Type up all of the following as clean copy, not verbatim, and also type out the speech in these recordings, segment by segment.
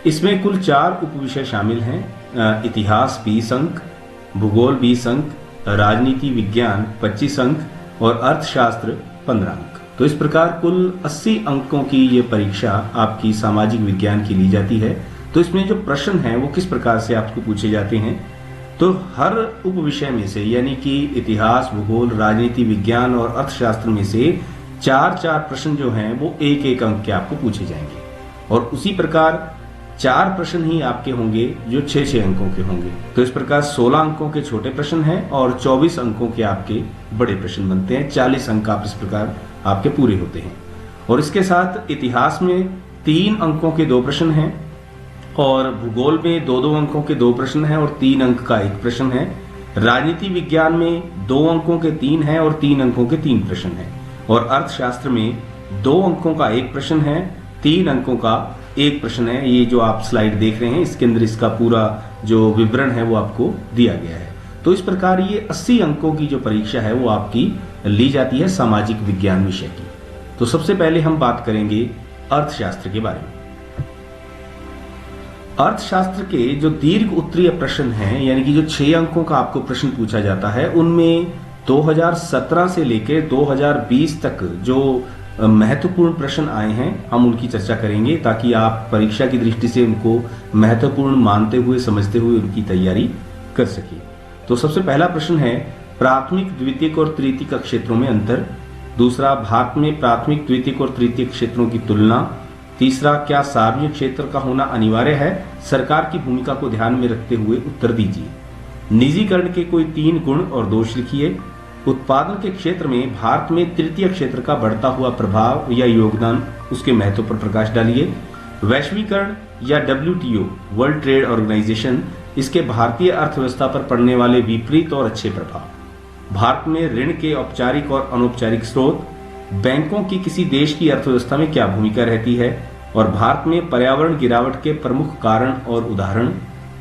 इसमें कुल 4 उपविषय शामिल हैं। इतिहास 20 अंक, भूगोल 20 अंक, राजनीति विज्ञान 25 अंक और अर्थशास्त्र 15 अंक। तो इस प्रकार कुल 80 अंकों की ये परीक्षा आपकी सामाजिक विज्ञान की ली जाती है। तो इसमें जो प्रश्न हैं वो किस प्रकार से आपको पूछे जाते हैं, तो हर उपविषय में से यानी कि इतिहास, भूगोल, राजनीति विज्ञान और अर्थशास्त्र में से 4-4 प्रश्न जो हैं वो 1-1 अंक के आपको पूछे जाएंगे। और उसी प्रकार 4 प्रश्न ही आपके होंगे जो 6-6 अंकों के होंगे। तो इस प्रकार 16 अंकों के छोटे प्रश्न हैं और 24 अंकों के आपके बड़े प्रश्न बनते हैं। 40 अंक आप इस प्रकार आपके पूरे होते हैं। और इसके साथ इतिहास में 3 अंकों के 2 प्रश्न हैं और भूगोल में 2-2 अंकों के 2 प्रश्न हैं और 3 अंक का 1 प्रश्न है। राजनीति विज्ञान में 2 अंकों के 3 हैं और 3 अंकों के 3 प्रश्न हैं। और अर्थशास्त्र में 2 अंकों का 1 प्रश्न है, 3 अंकों का 1 प्रश्न है। ये जो आप स्लाइड देख रहे हैं इसके अंदर इसका पूरा जो विवरण है वो आपको दिया गया है। तो इस प्रकार ये 80 अंकों की जो परीक्षा है वो आपकी ली जाती है सामाजिक विज्ञान विषय की। तो सबसे पहले हम बात करेंगे अर्थशास्त्र के बारे में। अर्थशास्त्र के जो दीर्घ उत्तरीय प्रश्न हैं यानी कि जो 6 अंकों का आपको प्रश्न पूछा जाता है उनमें 2017 से लेकर 2020 तक जो महत्वपूर्ण प्रश्न आए हैं हम उनकी चर्चा करेंगे ताकि आप परीक्षा की दृष्टि से उनको महत्वपूर्ण मानते हुए समझते हुए उनकी तैयारी कर सके। तो सबसे पहला प्रश्न है प्राथमिक, द्वितीयक और तृतीयक क्षेत्रों में अंतर। दूसरा, भारत में प्राथमिक, द्वितीयक और तृतीयक क्षेत्रों की तुलना। तीसरा, क्या सार्वजनिक क्षेत्र का होना अनिवार्य है? सरकार की भूमिका को ध्यान में रखते हुए उत्तर दीजिए। निजीकरण के कोई 3 गुण और दोष लिखिए। उत्पादन के क्षेत्र में भारत में तृतीय क्षेत्र का बढ़ता हुआ प्रभाव या योगदान, उसके महत्व पर प्रकाश डालिए। वैश्वीकरण या WTO वर्ल्ड ट्रेड ऑर्गेनाइजेशन, इसके भारतीय अर्थव्यवस्था पर पड़ने वाले विपरीत और अच्छे प्रभाव। भारत में ऋण के औपचारिक और अनौपचारिक स्रोत। बैंकों की किसी देश की अर्थव्यवस्था में क्या भूमिका रहती है और भारत में पर्यावरण गिरावट के प्रमुख कारण और उदाहरण।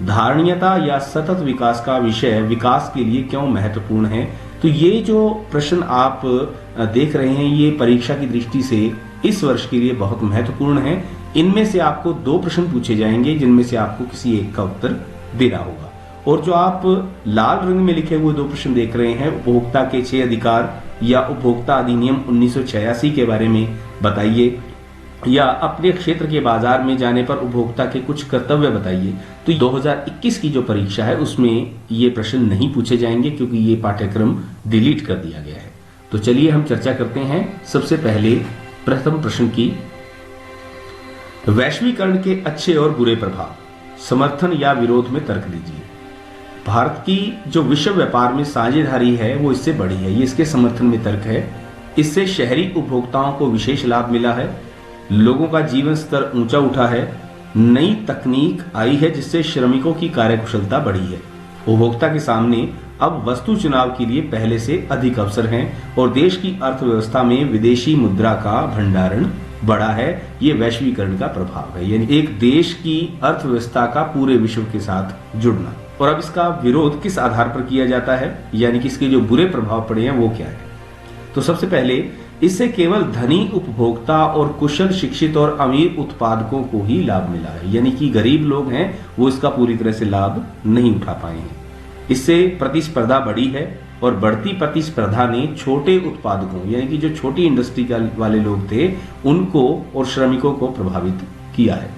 धारणीयता या सतत विकास का विषय विकास के लिए क्यों महत्वपूर्ण है। तो ये जो प्रश्न आप देख रहे हैं ये परीक्षा की दृष्टि से इस वर्ष के लिए बहुत महत्वपूर्ण है। इनमें से आपको 2 प्रश्न पूछे जाएंगे जिनमें से आपको किसी एक का उत्तर देना होगा। और जो आप लाल रंग में लिखे हुए 2 प्रश्न देख रहे हैं, उपभोक्ता के 6 अधिकार या उपभोक्ता अधिनियम 1986 के बारे में बताइए, या अपने क्षेत्र के बाजार में जाने पर उपभोक्ता के कुछ कर्तव्य बताइए। तो 2021 की जो परीक्षा है उसमें ये प्रश्न नहीं पूछे जाएंगे क्योंकि ये पाठ्यक्रम डिलीट कर दिया गया है। तो चलिए हम चर्चा करते हैं सबसे पहले प्रथम प्रश्न की। वैश्वीकरण के अच्छे और बुरे प्रभाव, समर्थन या विरोध में तर्क दीजिए। भारत की जो विश्व व्यापार में साझेदारी है वो इससे बढ़ी है, ये इसके समर्थन में तर्क है। इससे शहरी उपभोक्ताओं को विशेष लाभ मिला है, लोगों का जीवन स्तर ऊंचा उठा है, नई तकनीक आई है जिससे श्रमिकों की कार्यकुशलता बढ़ी है। उपभोक्ता के सामने अब वस्तु चुनाव के लिए पहले से अधिक अवसर हैं और देश की अर्थव्यवस्था में विदेशी मुद्रा का भंडारण बढ़ा है। ये वैश्वीकरण का प्रभाव है, यानी एक देश की अर्थव्यवस्था का पूरे विश्व के साथ जुड़ना। और अब इसका विरोध किस आधार पर किया जाता है, यानी कि इसके जो बुरे प्रभाव पड़े हैं वो क्या है। तो सबसे पहले इससे केवल धनी उपभोक्ता और कुशल, शिक्षित और अमीर उत्पादकों को ही लाभ मिला है, यानी कि गरीब लोग हैं वो इसका पूरी तरह से लाभ नहीं उठा पाए हैं। इससे प्रतिस्पर्धा बढ़ी है और बढ़ती प्रतिस्पर्धा ने छोटे उत्पादकों यानी कि जो छोटी इंडस्ट्री वाले लोग थे उनको और श्रमिकों को प्रभावित किया है।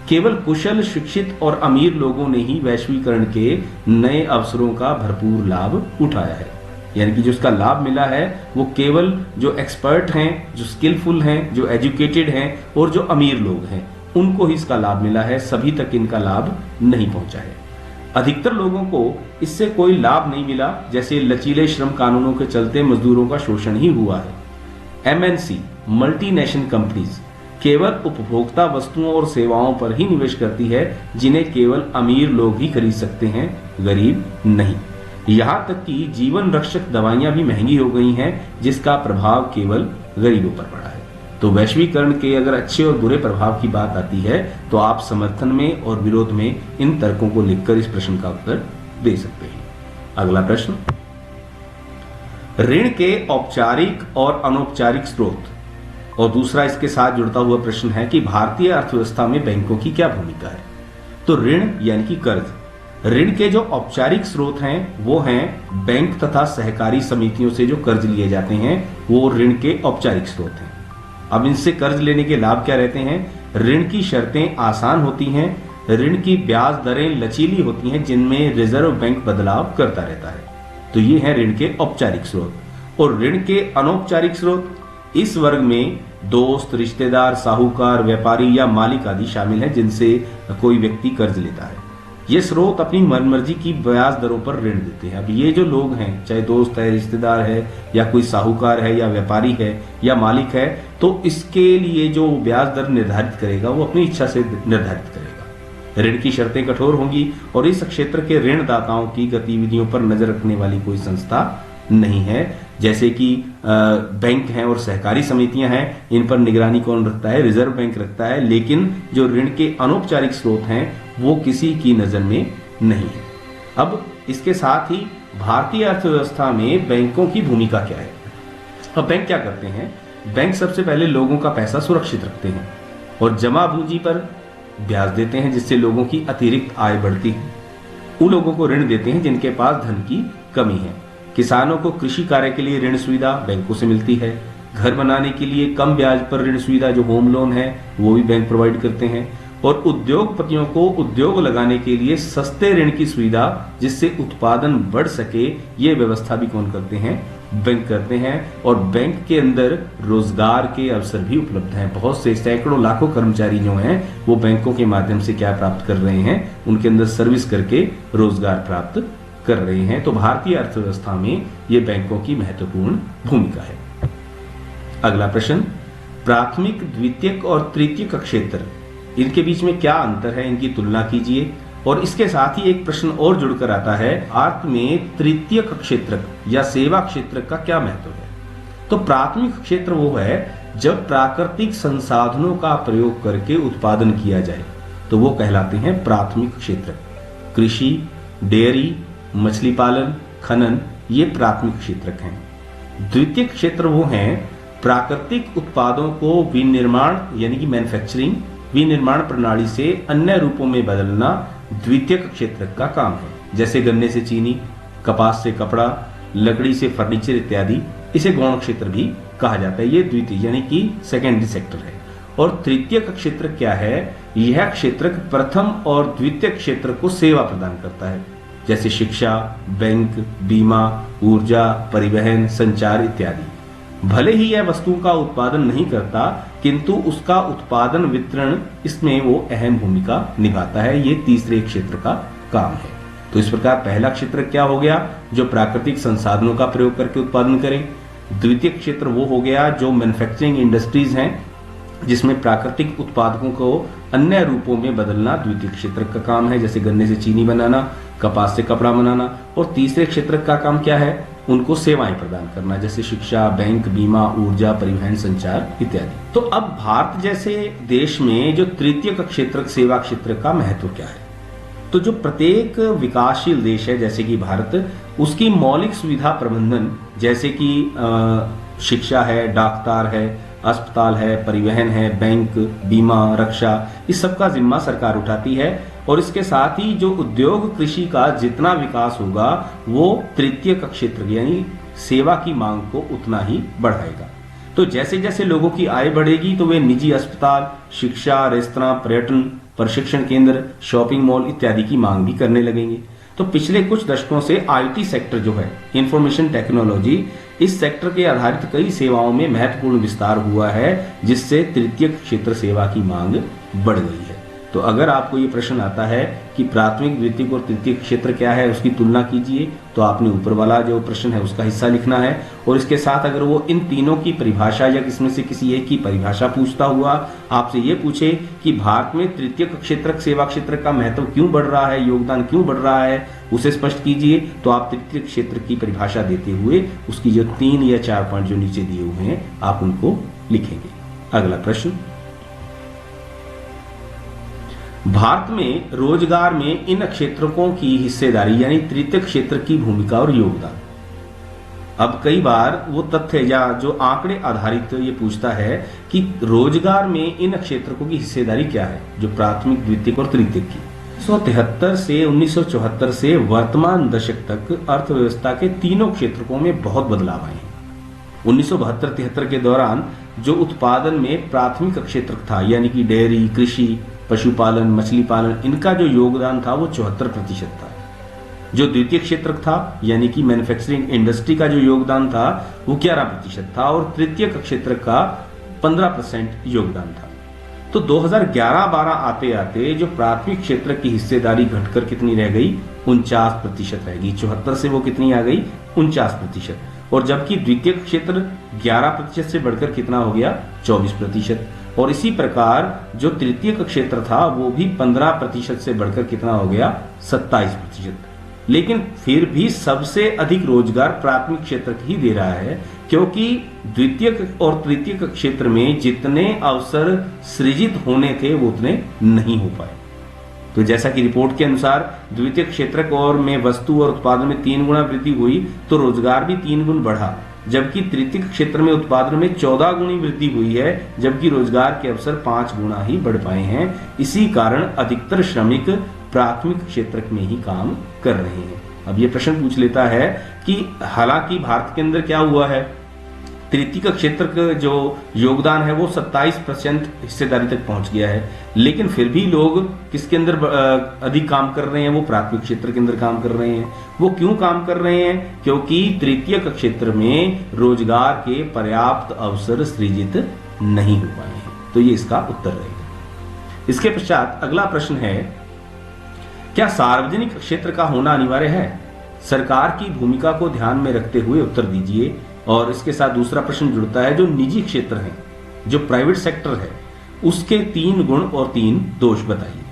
केवल कुशल, शिक्षित और अमीर लोगों ने ही वैश्वीकरण के नए अवसरों का भरपूर लाभ उठाया है, यानी कि जो इसका लाभ मिला है वो केवल जो एक्सपर्ट हैं, जो स्किलफुल हैं, जो एजुकेटेड हैं और जो अमीर लोग हैं उनको ही इसका लाभ मिला है, सभी तक इनका लाभ नहीं पहुंचा है। अधिकतर लोगों को इससे कोई लाभ नहीं मिला, जैसे लचीले श्रम कानूनों के चलते मजदूरों का शोषण ही हुआ है। MNC मल्टीनेशनल कंपनीज केवल उपभोक्ता वस्तुओं और सेवाओं पर ही निवेश करती है जिन्हें केवल अमीर लोग ही खरीद सकते हैं, गरीब नहीं। यहाँ तक कि जीवन रक्षक दवाइयां भी महंगी हो गई हैं जिसका प्रभाव केवल गरीबों पर पड़ा है। तो वैश्वीकरण के अगर अच्छे और बुरे प्रभाव की बात आती है तो आप समर्थन में और विरोध में इन तर्कों को लिखकर इस प्रश्न का उत्तर दे सकते हैं। अगला प्रश्न, ऋण के औपचारिक और अनौपचारिक स्रोत। और दूसरा इसके साथ जुड़ता हुआ प्रश्न है कि भारतीय अर्थव्यवस्था में बैंकों की क्या भूमिका है। तो ऋण यानी कि कर्ज, ऋण के जो औपचारिक स्रोत हैं वो हैं बैंक तथा सहकारी समितियों से जो कर्ज लिए जाते हैं वो ऋण के औपचारिक स्रोत हैं। अब इनसे कर्ज लेने के लाभ क्या रहते हैं? ऋण की शर्तें आसान होती हैं, ऋण की ब्याज दरें लचीली होती हैं जिनमें रिजर्व बैंक बदलाव करता रहता है। तो ये है ऋण के औपचारिक स्रोत। और ऋण के अनौपचारिक स्रोत, इस वर्ग में दोस्त, रिश्तेदार, साहूकार, व्यापारी या मालिक आदि शामिल हैं जिनसे कोई व्यक्ति कर्ज लेता है। ये स्रोत अपनी मनमर्जी की ब्याज दरों पर ऋण देते हैं। अब ये जो लोग हैं, चाहे दोस्त है, रिश्तेदार है, या कोई साहूकार है, या व्यापारी है, या मालिक है, तो इसके लिए जो ब्याज दर निर्धारित करेगा वो अपनी इच्छा से निर्धारित करेगा। ऋण की शर्तें कठोर होंगी और इस क्षेत्र के ऋणदाताओं की गतिविधियों पर नजर रखने वाली कोई संस्था नहीं है। जैसे कि बैंक हैं और सहकारी समितियां हैं, इन पर निगरानी कौन रखता है? रिजर्व बैंक रखता है। लेकिन जो ऋण के अनौपचारिक स्रोत हैं वो किसी की नजर में नहीं है। अब इसके साथ ही भारतीय अर्थव्यवस्था में बैंकों की भूमिका क्या है? अब बैंक क्या करते हैं? बैंक सबसे पहले लोगों का पैसा सुरक्षित रखते हैं और जमा पूंजी पर ब्याज देते हैं जिससे लोगों की अतिरिक्त आय बढ़ती है। उन लोगों को ऋण देते हैं जिनके पास धन की कमी है। किसानों को कृषि कार्य के लिए ऋण सुविधा बैंकों से मिलती है। घर बनाने के लिए कम ब्याज पर ऋण सुविधा, जो होम लोन है, वो भी बैंक प्रोवाइड करते हैं। और उद्योगपतियों को उद्योग लगाने के लिए सस्ते ऋण की सुविधा जिससे उत्पादन बढ़ सके, ये व्यवस्था भी कौन करते हैं? बैंक करते हैं। और बैंक के अंदर रोजगार के अवसर भी उपलब्ध हैं। बहुत से सैकड़ों लाखों कर्मचारी जो हैं वो बैंकों के माध्यम से क्या प्राप्त कर रहे हैं? उनके अंदर सर्विस करके रोजगार प्राप्त कर रहे हैं। तो भारतीय अर्थव्यवस्था में ये बैंकों की महत्वपूर्ण भूमिका है। अगला प्रश्न, प्राथमिक, द्वितीयक और तृतीयक क्षेत्र, इनके बीच में क्या अंतर है? इनकी तुलना कीजिए। और इसके साथ ही एक प्रश्न और जुड़कर आता है, भारत में तृतीयक क्षेत्र या सेवा क्षेत्र का क्या महत्व है? तो प्राथमिक क्षेत्र वो है जब प्राकृतिक संसाधनों का प्रयोग करके उत्पादन किया जाए तो वो कहलाते हैं प्राथमिक क्षेत्र। कृषि, डेयरी, मछली पालन, खनन, ये प्राथमिक क्षेत्र हैं। द्वितीयक क्षेत्र वो हैं प्राकृतिक उत्पादों को विनिर्माण यानी कि मैन्युफैक्चरिंग, विनिर्माण प्रणाली से अन्य रूपों में बदलना द्वितीयक क्षेत्र का काम है। जैसे गन्ने से चीनी, कपास से कपड़ा, लकड़ी से फर्नीचर इत्यादि। इसे गौण क्षेत्र भी कहा जाता है। ये द्वितीय यानी कि सेकेंडरी सेक्टर है। और तृतीयक क्षेत्र क्या है? यह क्षेत्र प्रथम और द्वितीयक क्षेत्र को सेवा प्रदान करता है, जैसे शिक्षा, बैंक, बीमा, ऊर्जा, परिवहन, संचार इत्यादि। भले ही यह वस्तुओं का उत्पादन नहीं करता, किंतु उसका उत्पादन, वितरण, इसमें वो अहम भूमिका निभाता है। ये तीसरे क्षेत्र का काम है। तो इस प्रकार पहला क्षेत्र क्या हो गया? जो प्राकृतिक संसाधनों का प्रयोग करके उत्पादन करे। द्वितीय क्षेत्र वो हो गया जो मैन्युफैक्चरिंग इंडस्ट्रीज हैं, जिसमें प्राकृतिक उत्पादकों को अन्य रूपों में बदलना द्वितीय क्षेत्र का काम है, जैसे गन्ने से चीनी बनाना, कपास से कपड़ा बनाना। और तीसरे क्षेत्र का काम क्या है? उनको सेवाएं प्रदान करना, जैसे शिक्षा, बैंक, बीमा, ऊर्जा, परिवहन, संचार इत्यादि। तो अब भारत जैसे देश में जो तृतीय क्षेत्र, सेवा क्षेत्र का महत्व क्या है? तो जो प्रत्येक विकासशील देश है जैसे कि भारत, उसकी मौलिक सुविधा प्रबंधन, जैसे कि शिक्षा है, डाकतार है, अस्पताल है, परिवहन है, बैंक, बीमा, रक्षा, इस सब का जिम्मा सरकार उठाती है। और इसके साथ ही जो उद्योग, कृषि का जितना विकास होगा वो तृतीय क्षेत्र यानी सेवा की मांग को उतना ही बढ़ाएगा। तो जैसे जैसे लोगों की आय बढ़ेगी तो वे निजी अस्पताल, शिक्षा, रेस्तरां, पर्यटन, प्रशिक्षण केंद्र, शॉपिंग मॉल इत्यादि की मांग भी करने लगेंगे। तो पिछले कुछ दशकों से आईटी सेक्टर जो है, इंफॉर्मेशन टेक्नोलॉजी, इस सेक्टर के आधारित कई सेवाओं में महत्वपूर्ण विस्तार हुआ है, जिससे तृतीय क्षेत्र सेवा की मांग बढ़ गई है। तो अगर आपको ये प्रश्न आता है कि प्राथमिक, द्वितीयक और तृतीय क्षेत्र क्या है, उसकी तुलना कीजिए, तो आपने ऊपर वाला जो प्रश्न है उसका हिस्सा लिखना है। और इसके साथ अगर वो इन तीनों की परिभाषा या इसमें से किसी एक की परिभाषा पूछता हुआ आपसे ये पूछे कि भारत में तृतीय क्षेत्र, सेवा क्षेत्र का महत्व क्यों बढ़ रहा है, योगदान क्यों बढ़ रहा है, उसे स्पष्ट कीजिए। तो आप तृतीय क्षेत्र की परिभाषा देते हुए उसकी जो 3 या 4 पॉइंट जो नीचे दिए हुए हैं आप उनको लिखेंगे। अगला प्रश्न, भारत में रोजगार में इन क्षेत्रों की हिस्सेदारी यानी तृतीय क्षेत्र की भूमिका और योगदान। अब कई बार वो तथ्य या जो आंकड़े आधारित ये पूछता है कि रोजगार में इन क्षेत्रकों की हिस्सेदारी क्या है, जो प्राथमिक, द्वितीयक और तृतीयक की। 1973 से 1974 से वर्तमान दशक तक अर्थव्यवस्था के तीनों क्षेत्रकों में बहुत बदलाव आए हैं। 1972-73 के दौरान जो उत्पादन में प्राथमिक क्षेत्र था, यानी कि डेयरी, कृषि, पशुपालन, मछली पालन, इनका जो योगदान था वो 74% था। जो द्वितीय क्षेत्र था, यानी कि मैन्युफैक्चरिंग इंडस्ट्री का जो योगदान था वो 11% था, और तृतीय क्षेत्र का 15% योगदान था। तो 2011-12 आते आते जो प्राथमिक क्षेत्र की हिस्सेदारी घटकर कितनी रह गई, 49% रह गई। 74 से वो कितनी आ गई, 49%। और जबकि द्वितीय क्षेत्र 11% से बढ़कर कितना हो गया, 24%। और इसी प्रकार जो तृतीय क्षेत्र था वो भी 15% से बढ़कर कितना हो गया, 27%। लेकिन फिर भी सबसे अधिक रोजगार प्राथमिक क्षेत्र ही दे रहा है, क्योंकि द्वितीय और तृतीय क्षेत्र में जितने अवसर सृजित होने थे वो उतने नहीं हो पाए। तो जैसा कि रिपोर्ट के अनुसार द्वितीय क्षेत्र और में वस्तु और उत्पादन में 3 गुना वृद्धि हुई, तो रोजगार भी 3 गुना बढ़ा, जबकि तृतीय क्षेत्र में उत्पादन में 14 गुनी वृद्धि हुई है, जबकि रोजगार के अवसर 5 गुना ही बढ़ पाए हैं। इसी कारण अधिकतर श्रमिक प्राथमिक क्षेत्र में ही काम कर रहे हैं। अब ये प्रश्न पूछ लेता है कि हालांकि भारत के अंदर क्या हुआ है, तृतीय क्षेत्र का जो योगदान है वो 27% हिस्सेदारी तक पहुंच गया है, लेकिन फिर भी लोग किसके अंदर अधिक काम कर रहे हैं, वो प्राथमिक क्षेत्र के अंदर काम कर रहे हैं। वो क्यों काम कर रहे हैं, क्योंकि तृतीय क्षेत्र में रोजगार के पर्याप्त अवसर सृजित नहीं हो पाए हैं। तो ये इसका उत्तर रहेगा। इसके पश्चात अगला प्रश्न है, क्या सार्वजनिक क्षेत्र का होना अनिवार्य है? सरकार की भूमिका को ध्यान में रखते हुए उत्तर दीजिए। और इसके साथ दूसरा प्रश्न जुड़ता है, जो निजी क्षेत्र है, जो प्राइवेट सेक्टर है, उसके 3 गुण और 3 दोष बताइए।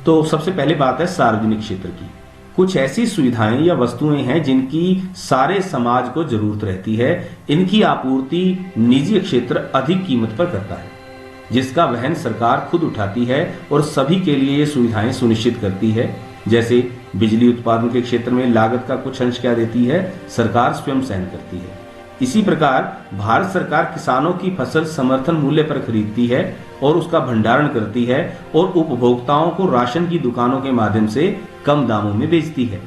तो सबसे पहले बात है सार्वजनिक क्षेत्र की। कुछ ऐसी सुविधाएं या वस्तुएं हैं जिनकी सारे समाज को जरूरत रहती है, इनकी आपूर्ति निजी क्षेत्र अधिक कीमत पर करता है, जिसका वहन सरकार खुद उठाती है और सभी के लिए ये सुविधाएं सुनिश्चित करती है। जैसे बिजली उत्पादन के क्षेत्र में लागत का कुछ अंश क्या देती है, सरकार स्वयं सहन करती है। इसी प्रकार भारत सरकार किसानों की फसल समर्थन मूल्य पर खरीदती है और उसका भंडारण करती है, और उपभोक्ताओं को राशन की दुकानों के माध्यम से कम दामों में बेचती है।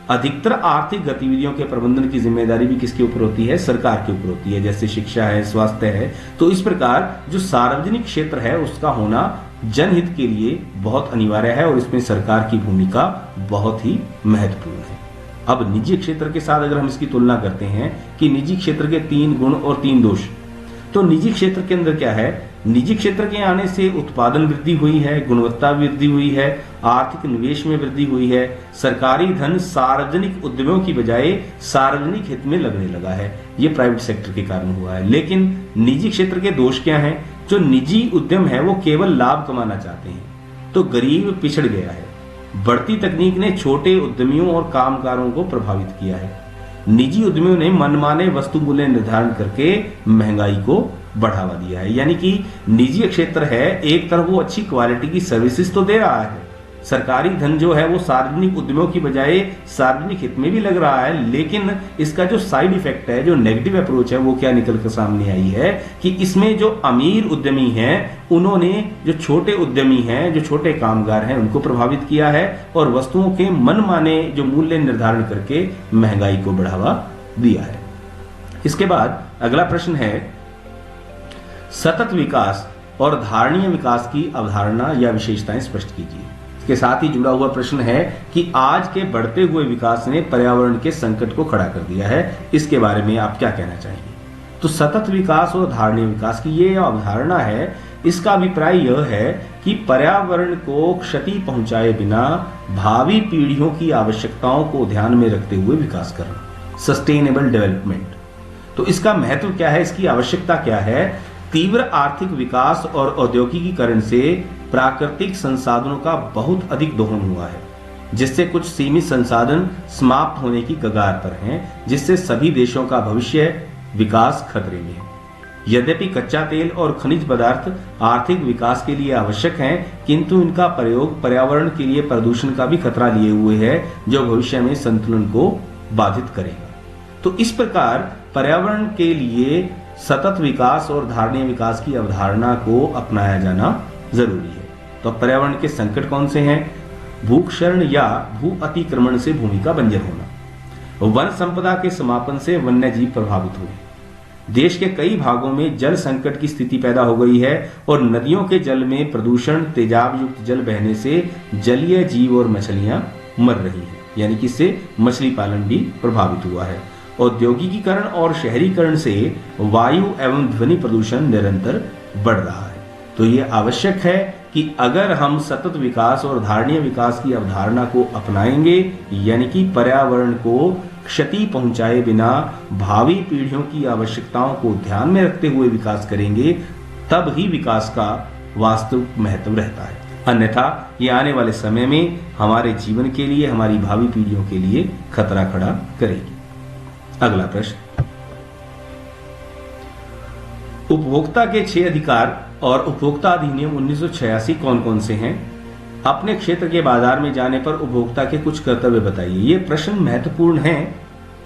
अधिकतर आर्थिक गतिविधियों के प्रबंधन की जिम्मेदारी भी किसके ऊपर होती है, सरकार के ऊपर होती है, जैसे शिक्षा है, स्वास्थ्य है। तो इस प्रकार जो सार्वजनिक क्षेत्र है उसका होना जनहित के लिए बहुत अनिवार्य है, और इसमें सरकार की भूमिका बहुत ही महत्वपूर्ण है। अब निजी क्षेत्र के साथ अगर हम इसकी तुलना करते हैं कि निजी क्षेत्र के 3 गुण और 3 दोष, तो निजी क्षेत्र के अंदर क्या है, निजी क्षेत्र के आने से उत्पादन वृद्धि हुई है, गुणवत्ता वृद्धि हुई है, आर्थिक निवेश में वृद्धि हुई है, सरकारी धन सार्वजनिक उद्यमों की बजाय सार्वजनिक हित में लगने लगा है। ये प्राइवेट सेक्टर के कारण हुआ है। लेकिन निजी क्षेत्र के दोष क्या हैं, जो निजी उद्यम है वो केवल लाभ कमाना चाहते हैं, तो गरीब पिछड़ गया है। बढ़ती तकनीक ने छोटे उद्यमियों और कामगारों को प्रभावित किया है। निजी उद्यमियों ने मनमाने वस्तु मूल्य निर्धारण करके महंगाई को बढ़ावा दिया है। यानी कि निजी क्षेत्र है, एक तरफ वो अच्छी क्वालिटी की सर्विसेज तो दे रहा है, सरकारी धन जो है वो सार्वजनिक उद्यमों की बजाय सार्वजनिक हित में भी लग रहा है, लेकिन इसका जो साइड इफेक्ट है, जो नेगेटिव अप्रोच है, वो क्या निकल कर सामने आई है कि इसमें जो अमीर उद्यमी हैं उन्होंने जो छोटे उद्यमी हैं, जो छोटे कामगार हैं, उनको प्रभावित किया है, और वस्तुओं के मनमाने जो मूल्य निर्धारण करके महंगाई को बढ़ावा दिया है। इसके बाद अगला प्रश्न है, सतत विकास और धारणीय विकास की अवधारणा या विशेषताएं स्पष्ट कीजिए। के साथ ही जुड़ा हुआ प्रश्न है कि आज के बढ़ते हुए विकास ने पर्यावरण के संकट को खड़ा कर दिया है, इसके बारे में आप क्या कहना चाहेंगे? तो सतत विकास और धारणीय विकास की ये अवधारणा है, इसका अभिप्राय यह है कि पर्यावरण को क्षति पहुंचाए बिना भावी पीढ़ियों की आवश्यकताओं को ध्यान में रखते हुए विकास करना, सस्टेनेबल डेवलपमेंट। तो इसका महत्व क्या है, इसकी आवश्यकता क्या है? तीव्र आर्थिक विकास और औद्योगिकीकरण से प्राकृतिक संसाधनों का बहुत अधिक दोहन हुआ है, जिससे कुछ सीमित संसाधन समाप्त होने की कगार पर हैं, जिससे सभी देशों का भविष्य विकास खतरे में है। यद्यपि कच्चा तेल और खनिज पदार्थ आर्थिक विकास के लिए आवश्यक हैं, किंतु इनका प्रयोग पर्यावरण के लिए प्रदूषण का भी खतरा लिए हुए है, जो भविष्य में संतुलन को बाधित करेगा। तो इस प्रकार पर्यावरण के लिए सतत विकास और धारणीय विकास की अवधारणा को अपनाया जाना जरूरी है। तो पर्यावरण के संकट कौन से हैं? भूक्षरण या भू अतिक्रमण से भूमि का बंजर होना, वन संपदा के समापन से वन्य जीव प्रभावित हुए, देश के कई भागों में जल संकट की स्थिति पैदा हो गई है और नदियों के जल में प्रदूषण, तेजाब युक्त जल बहने से जलीय जीव और मछलियां मर रही हैं, यानी कि इससे मछली पालन भी प्रभावित हुआ है। औद्योगिकीकरण और शहरीकरण से वायु एवं ध्वनि प्रदूषण निरंतर बढ़ रहा है। तो ये आवश्यक है कि अगर हम सतत विकास और धारणीय विकास की अवधारणा को अपनाएंगे, यानी कि पर्यावरण को क्षति पहुंचाए बिना भावी पीढ़ियों की आवश्यकताओं को ध्यान में रखते हुए विकास करेंगे, तब ही विकास का वास्तविक महत्व रहता है। अन्यथा ये आने वाले समय में हमारे जीवन के लिए, हमारी भावी पीढ़ियों के लिए खतरा खड़ा करेगी। अगला प्रश्न, उपभोक्ता के 6 अधिकार और उपभोक्ता अधिनियम 1986 कौन कौन से हैं? अपने क्षेत्र के बाजार में जाने पर उपभोक्ता के कुछ कर्तव्य बताइए। ये प्रश्न महत्वपूर्ण हैं,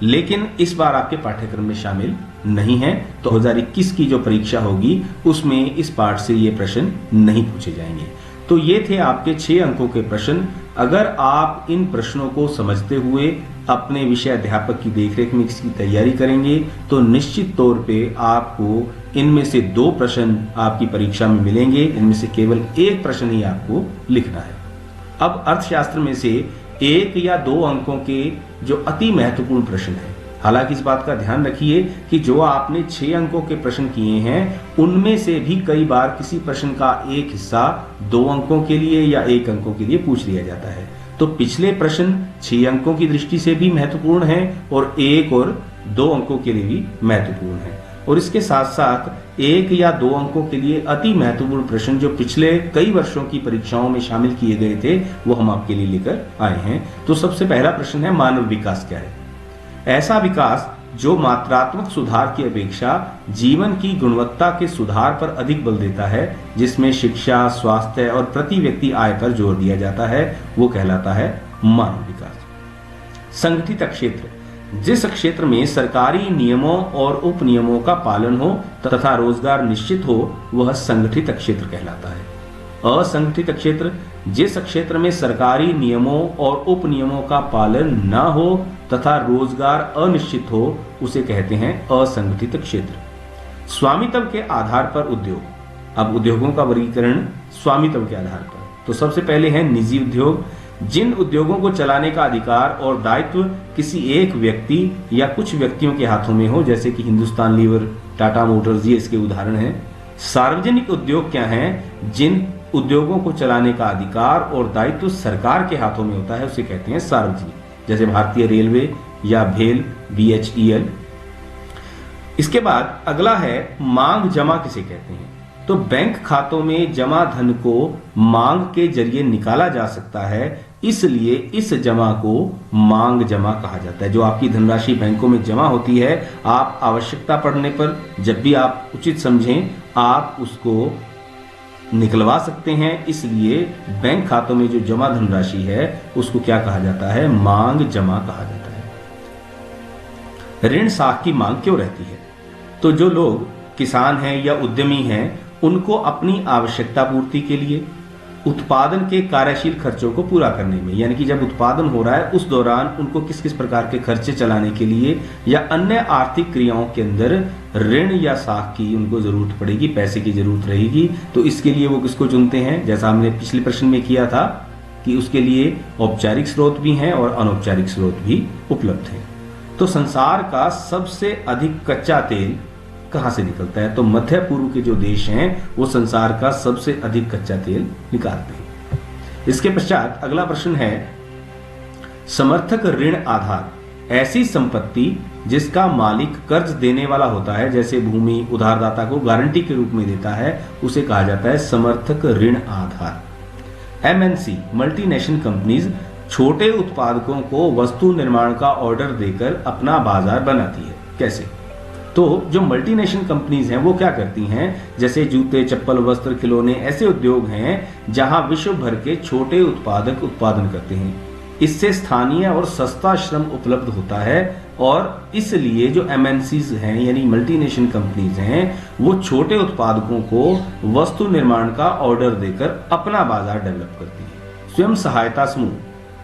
लेकिन इस बार आपके पाठ्यक्रम में शामिल नहीं है। तो 2021 की जो परीक्षा होगी उसमें इस पाठ से ये प्रश्न नहीं पूछे जाएंगे। तो ये थे आपके 6 अंकों के प्रश्न। अगर आप इन प्रश्नों को समझते हुए अपने विषय अध्यापक की देखरेख में इसकी तैयारी करेंगे तो निश्चित तौर पे आपको इनमें से 2 प्रश्न आपकी परीक्षा में मिलेंगे। इनमें से केवल 1 प्रश्न ही आपको लिखना है। अब अर्थशास्त्र में से 1 या 2 अंकों के जो अति महत्वपूर्ण प्रश्न है, हालांकि इस बात का ध्यान रखिए कि जो आपने 6 अंकों के प्रश्न किए हैं उनमें से भी कई बार किसी प्रश्न का एक हिस्सा 2 अंकों के लिए या 1 अंकों के लिए पूछ लिया जाता है। तो पिछले प्रश्न 6 अंकों की दृष्टि से भी महत्वपूर्ण है और 1 और 2 अंकों के लिए भी महत्वपूर्ण है। और इसके साथ साथ 1 या 2 अंकों के लिए अति महत्वपूर्ण प्रश्न जो पिछले कई वर्षों की परीक्षाओं में शामिल किए गए थे वो हम आपके लिए लेकर आए हैं। तो सबसे पहला प्रश्न है, मानव विकास क्या है? ऐसा विकास जो मात्रात्मक सुधार की अपेक्षा जीवन की गुणवत्ता के सुधार पर अधिक बल देता है, जिसमें शिक्षा, स्वास्थ्य और प्रति व्यक्ति आय पर जोर दिया जाता है, वो कहलाता है मानव विकास। संगठित क्षेत्र, जिस क्षेत्र में सरकारी नियमों और उपनियमों का पालन हो तथा रोजगार निश्चित हो वह संगठित क्षेत्र कहलाता है। असंगठित क्षेत्र, जिस क्षेत्र में सरकारी नियमों और उपनियमों का पालन न हो तथा रोजगार अनिश्चित हो उसे कहते हैं असंगठित क्षेत्र। स्वामित्व के आधार पर उद्योग, अब उद्योगों का वर्गीकरण स्वामित्व के आधार पर। तो सबसे पहले है निजी उद्योग, जिन उद्योगों को चलाने का अधिकार और दायित्व किसी एक व्यक्ति या कुछ व्यक्तियों के हाथों में हो, जैसे कि हिंदुस्तान लीवर, टाटा मोटर्स, ये इसके उदाहरण हैं। सार्वजनिक उद्योग क्या हैं? जिन उद्योगों को चलाने का अधिकार और दायित्व सरकार के हाथों में होता है उसे कहते हैं सार्वजनिक, जैसे भारतीय रेलवे या भेल, BHEL। इसके बाद अगला है मांग जमा किसे कहते हैं? तो बैंक खातों में जमा धन को मांग के जरिए निकाला जा सकता है, इसलिए इस जमा को मांग जमा कहा जाता है। जो आपकी धनराशि बैंकों में जमा होती है, आप आवश्यकता पड़ने पर जब भी आप उचित समझें आप उसको निकलवा सकते हैं, इसलिए बैंक खातों में जो जमा धनराशि है उसको क्या कहा जाता है? मांग जमा कहा जाता है। ऋण साख की मांग क्यों रहती है? तो जो लोग किसान हैं या उद्यमी हैं उनको अपनी आवश्यकता पूर्ति के लिए, उत्पादन के कार्यशील खर्चों को पूरा करने में, यानी कि जब उत्पादन हो रहा है उस दौरान उनको किस किस प्रकार के खर्चे चलाने के लिए या अन्य आर्थिक क्रियाओं के अंदर ऋण या साख की उनको जरूरत पड़ेगी, पैसे की जरूरत रहेगी। तो इसके लिए वो किसको चुनते हैं? जैसा हमने पिछले प्रश्न में किया था कि उसके लिए औपचारिक स्रोत भी हैं और अनौपचारिक स्रोत भी उपलब्ध हैं। तो संसार का सबसे अधिक कच्चा तेल कहां से निकलता है? तो मध्य पूर्व के जो देश हैं वो संसार का सबसे अधिक कच्चा तेल निकालते हैं। इसके पश्चात अगला प्रश्न है, समर्थक ऋण आधार, ऐसी संपत्ति जिसका मालिक कर्ज देने वाला होता है, जैसे भूमि उधारदाता को गारंटी के रूप में देता है, उसे कहा जाता है समर्थक ऋण आधार। MNC मल्टीनेशनल कंपनीज छोटे उत्पादकों को वस्तु निर्माण का ऑर्डर देकर अपना बाजार बनाती है। कैसे? तो जो मल्टीनेशनल कंपनीज हैं वो क्या करती हैं, जैसे जूते, चप्पल, वस्त्र, खिलौने, ऐसे उद्योग हैं जहां विश्व भर के छोटे उत्पादक उत्पादन करते हैं। इससे स्थानीय और सस्ता श्रम उपलब्ध होता है और इसलिए जो एमएनसीज हैं यानी मल्टीनेशनल कंपनीज हैं वो छोटे उत्पादकों को वस्तु निर्माण का ऑर्डर देकर अपना बाजार डेवलप करती है। स्वयं सहायता समूह,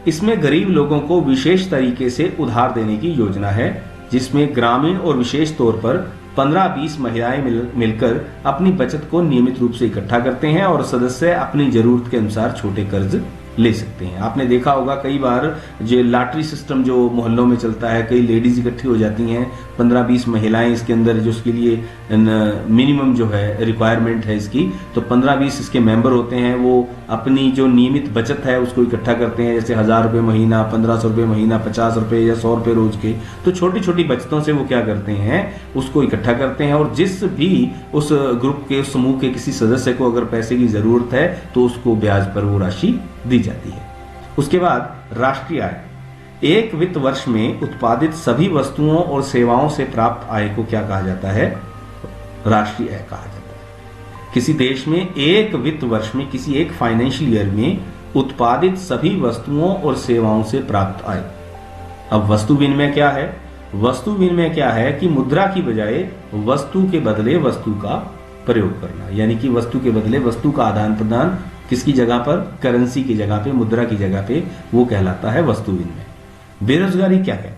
इसमें गरीब लोगों को विशेष तरीके से उधार देने की योजना है, जिसमें ग्रामीण और विशेष तौर पर 15-20 महिलाएं मिलकर अपनी बचत को नियमित रूप से इकट्ठा करते हैं और सदस्य अपनी जरूरत के अनुसार छोटे कर्ज ले सकते हैं। आपने देखा होगा कई बार जो लॉटरी सिस्टम जो मोहल्लों में चलता है, कई लेडीज इकट्ठी हो जाती हैं, 15-20 महिलाएं इसके अंदर, जो उसके लिए मिनिमम जो है रिक्वायरमेंट है इसकी, तो 15-20 इसके मेंबर होते हैं। वो अपनी जो नियमित बचत है उसको इकट्ठा करते हैं, जैसे 1000 रुपये महीना, 1500 रुपये महीना, 50 रुपये या 100 रुपये रोज के। तो छोटी छोटी बचतों से वो क्या करते हैं, उसको इकट्ठा करते हैं और जिस भी उस ग्रुप के, उस समूह के किसी सदस्य को अगर पैसे की जरूरत है तो उसको ब्याज पर वो राशि दी जाती है। उसके बाद राष्ट्रीय आय, एक वित्त वर्ष में उत्पादित सभी वस्तुओं और सेवाओं से प्राप्त आय को क्या कहा जाता है, राष्ट्रीय आय कहा जाता है। किसी देश में एक वित्त वर्ष में, किसी एक फाइनेंशियल ईयर में उत्पादित सभी वस्तुओं और सेवाओं से प्राप्त आय। अब वस्तु विनिमय क्या है? वस्तु विनिमय क्या है कि मुद्रा की बजाय वस्तु के बदले वस्तु का प्रयोग करना, यानी कि वस्तु के बदले वस्तु का आदान प्रदान, किसकी जगह पर, करेंसी की जगह पे, मुद्रा की जगह पे, वो कहलाता है वस्तु विनिमय। बेरोजगारी क्या है?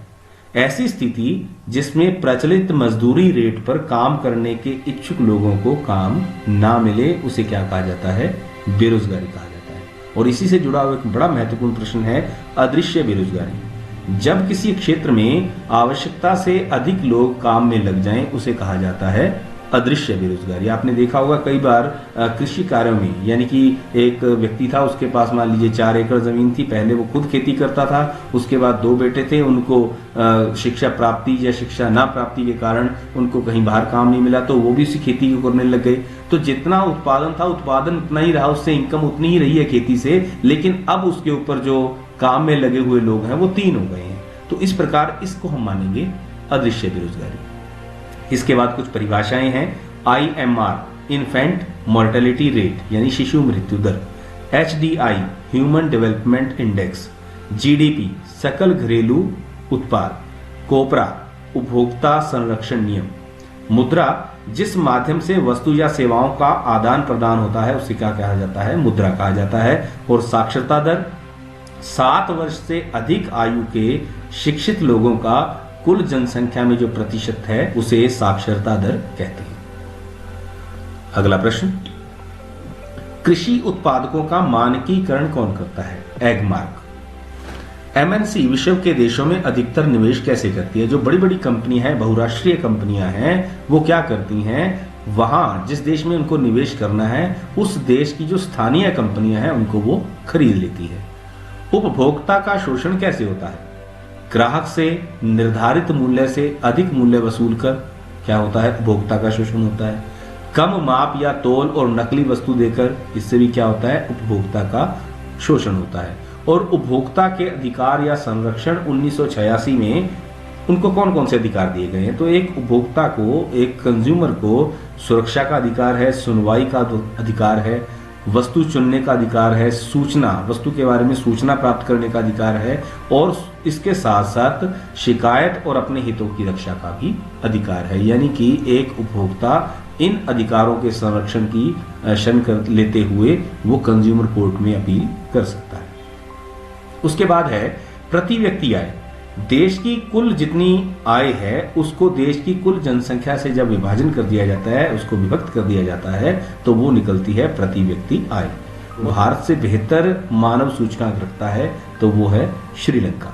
ऐसी स्थिति जिसमें प्रचलित मजदूरी रेट पर काम करने के इच्छुक लोगों को काम ना मिले, उसे क्या कहा जाता है, बेरोजगारी कहा जाता है। और इसी से जुड़ा हुआ एक बड़ा महत्वपूर्ण प्रश्न है अदृश्य बेरोजगारी। जब किसी क्षेत्र में आवश्यकता से अधिक लोग काम में लग जाएं, उसे कहा जाता है अदृश्य बेरोजगारी। आपने देखा होगा कई बार कृषि कार्यों में, यानी कि एक व्यक्ति था, उसके पास मान लीजिए 4 एकड़ जमीन थी, पहले वो खुद खेती करता था, उसके बाद 2 बेटे थे, उनको शिक्षा प्राप्ति या शिक्षा ना प्राप्ति के कारण उनको कहीं बाहर काम नहीं मिला, तो वो भी उसी खेती को करने लग गए। तो जितना उत्पादन था, उत्पादन उतना ही रहा, उससे इनकम उतनी ही रही है खेती से, लेकिन अब उसके ऊपर जो काम में लगे हुए लोग हैं वो 3 हो गए हैं। तो इस प्रकार इसको हम मानेंगे अदृश्य बेरोजगारी। इसके बाद कुछ परिभाषाएं हैं। IMR, इन्फेंट मोर्टेलिटी रेट यानी शिशु मृत्यु दर, HDI, human development index, GDP, सकल घरेलू उत्पाद, कोपरा, उपभोक्ता संरक्षण नियम, मुद्रा, जिस माध्यम से वस्तु या सेवाओं का आदान प्रदान होता है उसे क्या कहा जाता है, मुद्रा कहा जाता है। और साक्षरता दर, 7 वर्ष से अधिक आयु के शिक्षित लोगों का कुल जनसंख्या में जो प्रतिशत है उसे साक्षरता दर कहते हैं। अगला प्रश्न, कृषि उत्पादकों का मानकीकरण कौन करता है? एगमार्क। MNC विश्व के देशों में अधिकतर निवेश कैसे करती है? जो बड़ी बड़ी कंपनी है, बहुराष्ट्रीय कंपनियां हैं, वो क्या करती हैं, वहां जिस देश में उनको निवेश करना है उस देश की जो स्थानीय कंपनियां हैं उनको वो खरीद लेती है। उपभोक्ता का शोषण कैसे होता है? ग्राहक से निर्धारित मूल्य से अधिक मूल्य वसूल कर क्या होता है, उपभोक्ता का शोषण होता है। कम माप या तौल और नकली वस्तु देकर, इससे भी क्या होता है, उपभोक्ता का शोषण होता है। और उपभोक्ता के अधिकार या संरक्षण 1986 में उनको कौन कौन से अधिकार दिए गए हैं? तो एक उपभोक्ता को, एक कंज्यूमर को सुरक्षा का अधिकार है, सुनवाई का अधिकार है, वस्तु चुनने का अधिकार है, सूचना, वस्तु के बारे में सूचना प्राप्त करने का अधिकार है, और इसके साथ साथ शिकायत और अपने हितों की रक्षा का भी अधिकार है। यानी कि एक उपभोक्ता इन अधिकारों के संरक्षण की शरण कर लेते हुए वो कंज्यूमर कोर्ट में अपील कर सकता है। उसके बाद है प्रति व्यक्ति आय। देश की कुल जितनी आय है उसको देश की कुल जनसंख्या से जब विभाजन कर दिया जाता है, उसको विभक्त कर दिया जाता है, तो वो निकलती है प्रति व्यक्ति आय। भारत से बेहतर मानव सूचकांक रखता है तो वो है श्रीलंका।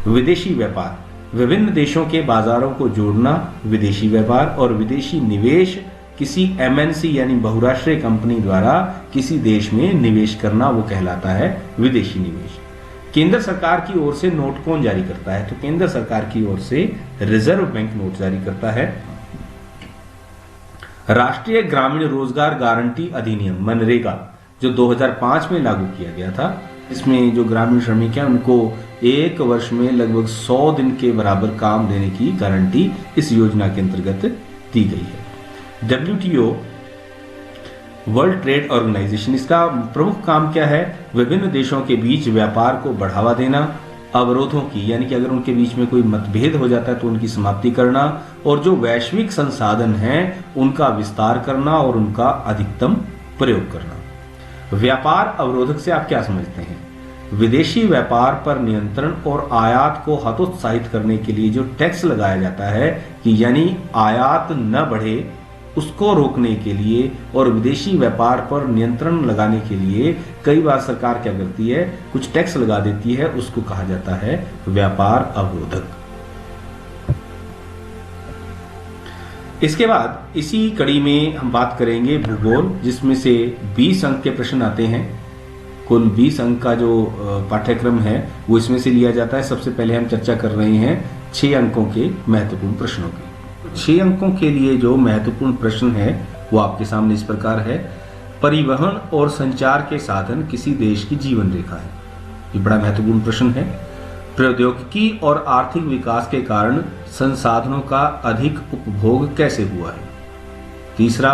विदेशी व्यापार, विभिन्न देशों के बाजारों को जोड़ना विदेशी व्यापार, और विदेशी निवेश, किसी MNC यानी बहुराष्ट्रीय कंपनी द्वारा किसी देश में निवेश करना, वो कहलाता है विदेशी निवेश। केंद्र सरकार की ओर से नोट कौन जारी करता है? तो केंद्र सरकार की ओर से रिजर्व बैंक नोट जारी करता है। राष्ट्रीय ग्रामीण रोजगार गारंटी अधिनियम मनरेगा जो 2005 में लागू किया गया था, इसमें जो ग्रामीण श्रमिक हैं उनको 1 वर्ष में लगभग 100 दिन के बराबर काम देने की गारंटी इस योजना के अंतर्गत दी गई है। WTO वर्ल्ड ट्रेड ऑर्गेनाइजेशन, इसका प्रमुख काम क्या है? विभिन्न देशों के बीच व्यापार को बढ़ावा देना, अवरोधों की, यानी कि अगर उनके बीच में कोई मतभेद हो जाता है तो उनकी समाप्ति करना, और जो वैश्विक संसाधन हैं उनका विस्तार करना और उनका अधिकतम प्रयोग करना। व्यापार अवरोधक से आप क्या समझते हैं? विदेशी व्यापार पर नियंत्रण और आयात को हतोत्साहित करने के लिए जो टैक्स लगाया जाता है, कि यानी आयात न बढ़े उसको रोकने के लिए और विदेशी व्यापार पर नियंत्रण लगाने के लिए कई बार सरकार क्या करती है, कुछ टैक्स लगा देती है, उसको कहा जाता है व्यापार अवरोधक। इसके बाद इसी कड़ी में हम बात करेंगे भूगोल, जिसमें से 20 अंक के प्रश्न आते हैं। कुल 20 अंक का जो पाठ्यक्रम है वो इसमें से लिया जाता है। सबसे पहले हम चर्चा कर रहे हैं 6 अंकों के महत्वपूर्ण प्रश्नों की। 6 अंकों के लिए जो महत्वपूर्ण प्रश्न है वो आपके सामने इस प्रकार है। परिवहन और संचार के साधन किसी देश की जीवन रेखा है। ये बड़ा महत्वपूर्ण प्रश्न है। प्रौद्योगिकी और आर्थिक विकास के कारण संसाधनों का अधिक उपभोग कैसे हुआ है। तीसरा,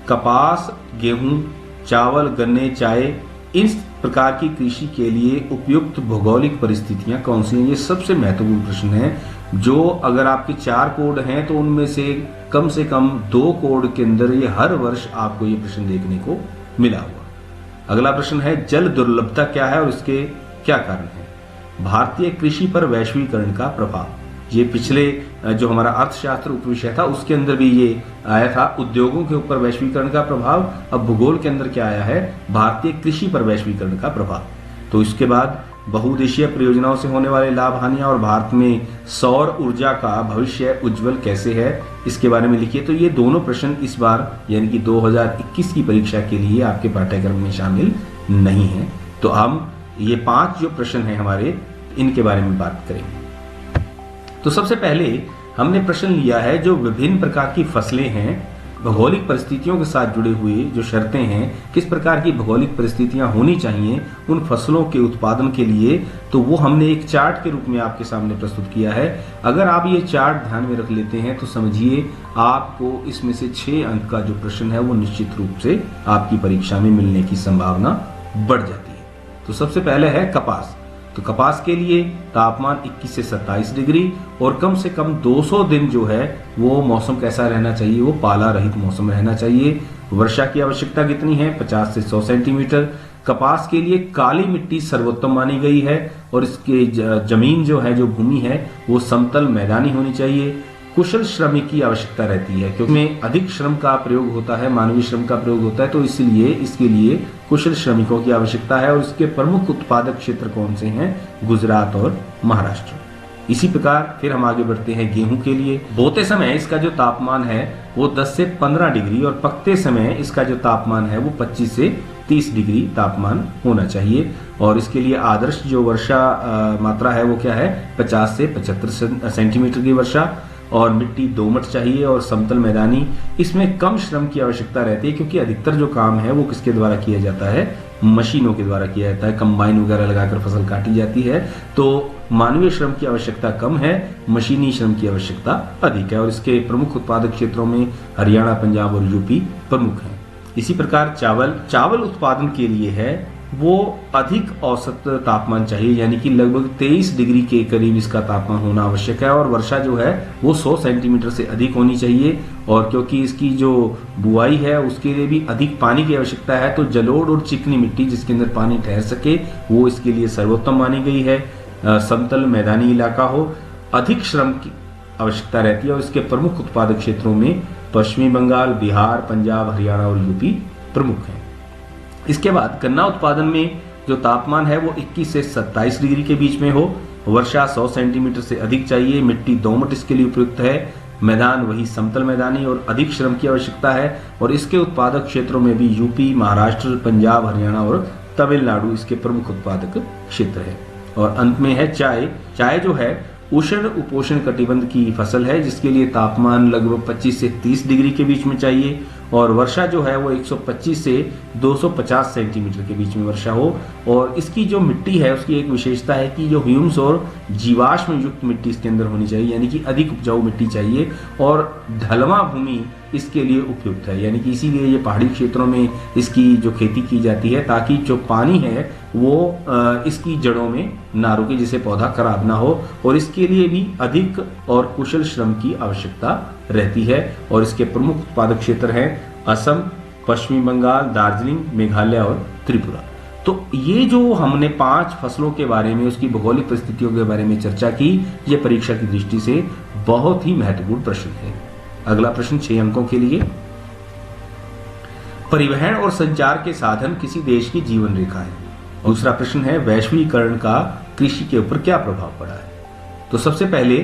कपास, गेहूं, चावल, गन्ने, चाय, इस प्रकार की कृषि के लिए उपयुक्त भौगोलिक परिस्थितियां कौन सी हैं। ये सबसे महत्वपूर्ण प्रश्न है, जो अगर आपके 4 कोड हैं तो उनमें से कम 2 कोड के अंदर ये हर वर्ष आपको ये प्रश्न देखने को मिला हुआ। अगला प्रश्न है, जल दुर्लभता क्या है और इसके क्या कारण है। भारतीय कृषि पर वैश्वीकरण का प्रभाव। ये पिछले जो हमारा अर्थशास्त्र उपविषय था उसके अंदर भी ये आया था, उद्योगों के ऊपर वैश्वीकरण का प्रभाव। अब भूगोल के अंदर क्या आया है, भारतीय कृषि पर वैश्वीकरण का प्रभाव। तो इसके बाद बहुउद्देशीय परियोजनाओं से होने वाले लाभ हानियां और भारत में सौर ऊर्जा का भविष्य उज्जवल कैसे है, इसके बारे में लिखिए। तो ये दोनों प्रश्न इस बार यानी कि 2021 की परीक्षा के लिए आपके पाठ्यक्रम में शामिल नहीं है। तो हम ये 5 जो प्रश्न हैं हमारे, इनके बारे में बात करेंगे। तो सबसे पहले हमने प्रश्न लिया है जो विभिन्न प्रकार की फसलें हैं, भौगोलिक परिस्थितियों के साथ जुड़े हुए जो शर्तें हैं, किस प्रकार की भौगोलिक परिस्थितियां होनी चाहिए उन फसलों के उत्पादन के लिए। तो वो हमने एक चार्ट के रूप में आपके सामने प्रस्तुत किया है। अगर आप ये चार्ट ध्यान में रख लेते हैं तो समझिए आपको इसमें से 6 अंक का जो प्रश्न है वो निश्चित रूप से आपकी परीक्षा में मिलने की संभावना बढ़ जाती है। तो सबसे पहले है कपास। तो कपास के लिए तापमान 21 से 27 डिग्री और कम से कम 200 दिन जो है वो मौसम कैसा रहना चाहिए, वो पाला रहित मौसम रहना चाहिए। वर्षा की आवश्यकता कितनी है, 50 से 100 सेंटीमीटर। कपास के लिए काली मिट्टी सर्वोत्तम मानी गई है और इसके जमीन जो है, जो भूमि है, वो समतल मैदानी होनी चाहिए। कुशल श्रमिक की आवश्यकता रहती है क्योंकि में अधिक श्रम का प्रयोग होता है, मानवीय श्रम का प्रयोग होता है, तो इसलिए इसके लिए कुशल श्रमिकों की आवश्यकता है। और इसके प्रमुख उत्पादक क्षेत्र कौन से हैं, गुजरात और महाराष्ट्र। इसी प्रकार फिर हम आगे बढ़ते हैं गेहूं के लिए। बोते समय इसका जो तापमान है वो 10 से 15 डिग्री और पकते समय इसका जो तापमान है वो 25 से 30 डिग्री तापमान होना चाहिए। और इसके लिए आदर्श जो वर्षा मात्रा है वो क्या है, 50 से 75 सेंटीमीटर की वर्षा। और मिट्टी दोमट चाहिए और समतल मैदानी। इसमें कम श्रम की आवश्यकता रहती है क्योंकि अधिकतर जो काम है वो किसके द्वारा किया जाता है, मशीनों के द्वारा किया जाता है। कंबाइन वगैरह लगाकर फसल काटी जाती है, तो मानवीय श्रम की आवश्यकता कम है, मशीनी श्रम की आवश्यकता अधिक है। और इसके प्रमुख उत्पादक क्षेत्रों में हरियाणा, पंजाब और यूपी प्रमुख हैं। इसी प्रकार चावल उत्पादन के लिए है वो अधिक औसत तापमान चाहिए, यानी कि लगभग 23 डिग्री के करीब इसका तापमान होना आवश्यक है। और वर्षा जो है वो 100 सेंटीमीटर से अधिक होनी चाहिए। और क्योंकि इसकी जो बुआई है उसके लिए भी अधिक पानी की आवश्यकता है, तो जलोढ़ और चिकनी मिट्टी जिसके अंदर पानी ठहर सके वो इसके लिए सर्वोत्तम मानी गई है। समतल मैदानी इलाका हो, अधिक श्रम की आवश्यकता रहती है। और इसके प्रमुख उत्पादक क्षेत्रों में पश्चिमी बंगाल, बिहार, पंजाब, हरियाणा और यूपी प्रमुख हैं। इसके बाद गन्ना उत्पादन में जो तापमान है वो 21 से 27 डिग्री के बीच में हो, वर्षा 100 सेंटीमीटर से अधिक चाहिए, मिट्टी दोमट इसके लिए उपयुक्त है, मैदान वही समतल मैदानी और अधिक श्रम की आवश्यकता है। और इसके उत्पादक क्षेत्रों में भी यूपी, महाराष्ट्र, पंजाब, हरियाणा और तमिलनाडु इसके प्रमुख उत्पादक क्षेत्र है। और अंत में है चाय जो है उष्ण उपोष्ण कटिबंध की फसल है जिसके लिए तापमान लगभग 25 से 30 डिग्री के बीच में चाहिए। और वर्षा जो है वो 125 से 250 सेंटीमीटर के बीच में वर्षा हो। और इसकी जो मिट्टी है उसकी एक विशेषता है कि जो ह्यूम्स और जीवाश्म युक्त मिट्टी इसके अंदर होनी चाहिए, यानी कि अधिक उपजाऊ मिट्टी चाहिए। और ढलवा भूमि इसके लिए उपयुक्त है। यानी कि इसीलिए ये पहाड़ी क्षेत्रों में इसकी जो खेती की जाती है, ताकि जो पानी है वो इसकी जड़ों में ना रुके, जिससे पौधा खराब ना हो, और इसके लिए भी अधिक और कुशल श्रम की आवश्यकता रहती है। और इसके प्रमुख उत्पादक क्षेत्र हैं असम, पश्चिमी बंगाल, दार्जिलिंग, मेघालय और त्रिपुरा। तो ये जो हमने 5 फसलों के बारे में, उसकी भौगोलिक परिस्थितियों के बारे में चर्चा की, ये परीक्षा की दृष्टि से बहुत ही महत्वपूर्ण प्रश्न है। अगला प्रश्न 6 अंकों के लिए, परिवहन और संचार के साधन किसी देश की जीवन रेखा है। दूसरा प्रश्न है, वैश्वीकरण का कृषि के ऊपर क्या प्रभाव पड़ा है। तो सबसे पहले,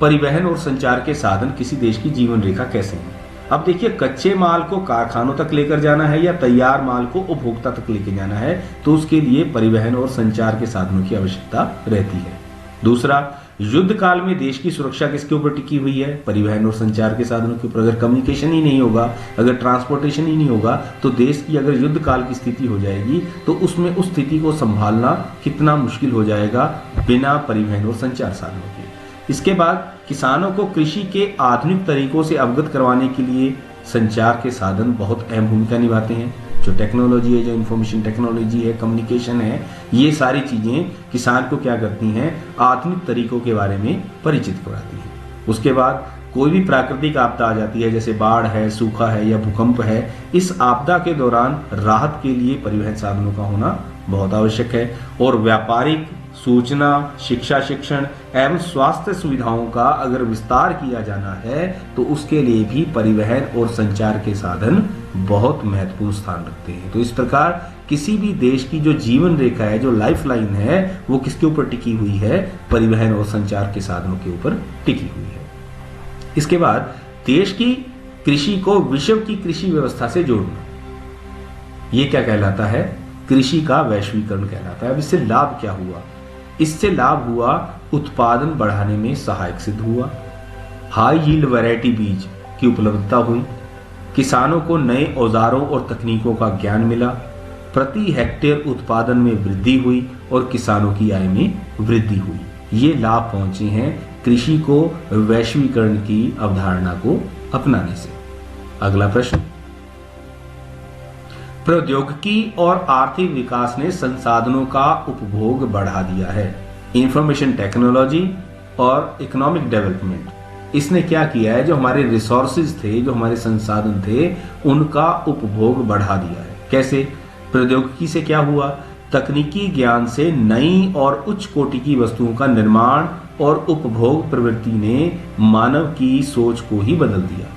परिवहन और संचार के साधन किसी देश की जीवन रेखा कैसे हैं। अब देखिए, कच्चे माल को कारखानों तक लेकर जाना है या तैयार माल को उपभोक्ता तक लेकर जाना है, तो उसके लिए परिवहन और संचार के साधनों की आवश्यकता रहती है। दूसरा, युद्ध काल में देश की सुरक्षा किसके ऊपर टिकी हुई है, परिवहन और संचार के साधनों के ऊपर। अगर कम्युनिकेशन ही नहीं होगा, अगर ट्रांसपोर्टेशन ही नहीं होगा, तो देश की अगर युद्ध काल की स्थिति हो जाएगी, तो उसमें उस स्थिति को संभालना कितना मुश्किल हो जाएगा बिना परिवहन और संचार साधनों के। इसके बाद, किसानों को कृषि के आधुनिक तरीकों से अवगत करवाने के लिए संचार के साधन बहुत अहम भूमिका निभाते हैं। जो टेक्नोलॉजी है, जो इंफॉर्मेशन टेक्नोलॉजी है, कम्युनिकेशन है, ये सारी चीजें किसान को क्या करती हैं, आधुनिक तरीकों के बारे में परिचित कराती हैं। उसके बाद, कोई भी प्राकृतिक आपदा आ जाती है, जैसे बाढ़ है, सूखा है या भूकंप है, इस आपदा के दौरान राहत के लिए परिवहन साधनों का होना बहुत आवश्यक है। और व्यापारिक, सूचना, शिक्षा, शिक्षण एवं स्वास्थ्य सुविधाओं का अगर विस्तार किया जाना है, तो उसके लिए भी परिवहन और संचार के साधन बहुत महत्वपूर्ण स्थान रखते हैं। तो इस प्रकार किसी भी देश की जो जीवन रेखा है, जो लाइफ लाइन है, वो किसके ऊपर टिकी हुई है, परिवहन और संचार के साधनों के ऊपर टिकी हुई है। इसके बाद, देश की कृषि को विश्व की कृषि व्यवस्था से जोड़ना, ये क्या कहलाता है, कृषि का वैश्वीकरण कहलाता है। अब इससे लाभ क्या हुआ, इससे लाभ हुआ उत्पादन बढ़ाने में सहायक सिद्ध हुआ, हाई यील्ड वैरायटी बीज की उपलब्धता हुई, किसानों को नए औजारों और तकनीकों का ज्ञान मिला, प्रति हेक्टेयर उत्पादन में वृद्धि हुई और किसानों की आय में वृद्धि हुई। ये लाभ पहुंचे हैं कृषि को वैश्वीकरण की अवधारणा को अपनाने से। अगला प्रश्न, प्रौद्योगिकी और आर्थिक विकास ने संसाधनों का उपभोग बढ़ा दिया है। इंफॉर्मेशन टेक्नोलॉजी और इकोनॉमिक डेवलपमेंट, इसने क्या किया है, जो हमारे रिसोर्सेज थे, जो हमारे संसाधन थे, उनका उपभोग बढ़ा दिया है। कैसे, प्रौद्योगिकी से क्या हुआ, तकनीकी ज्ञान से नई और उच्च कोटि की वस्तुओं का निर्माण और उपभोग प्रवृत्ति ने मानव की सोच को ही बदल दिया,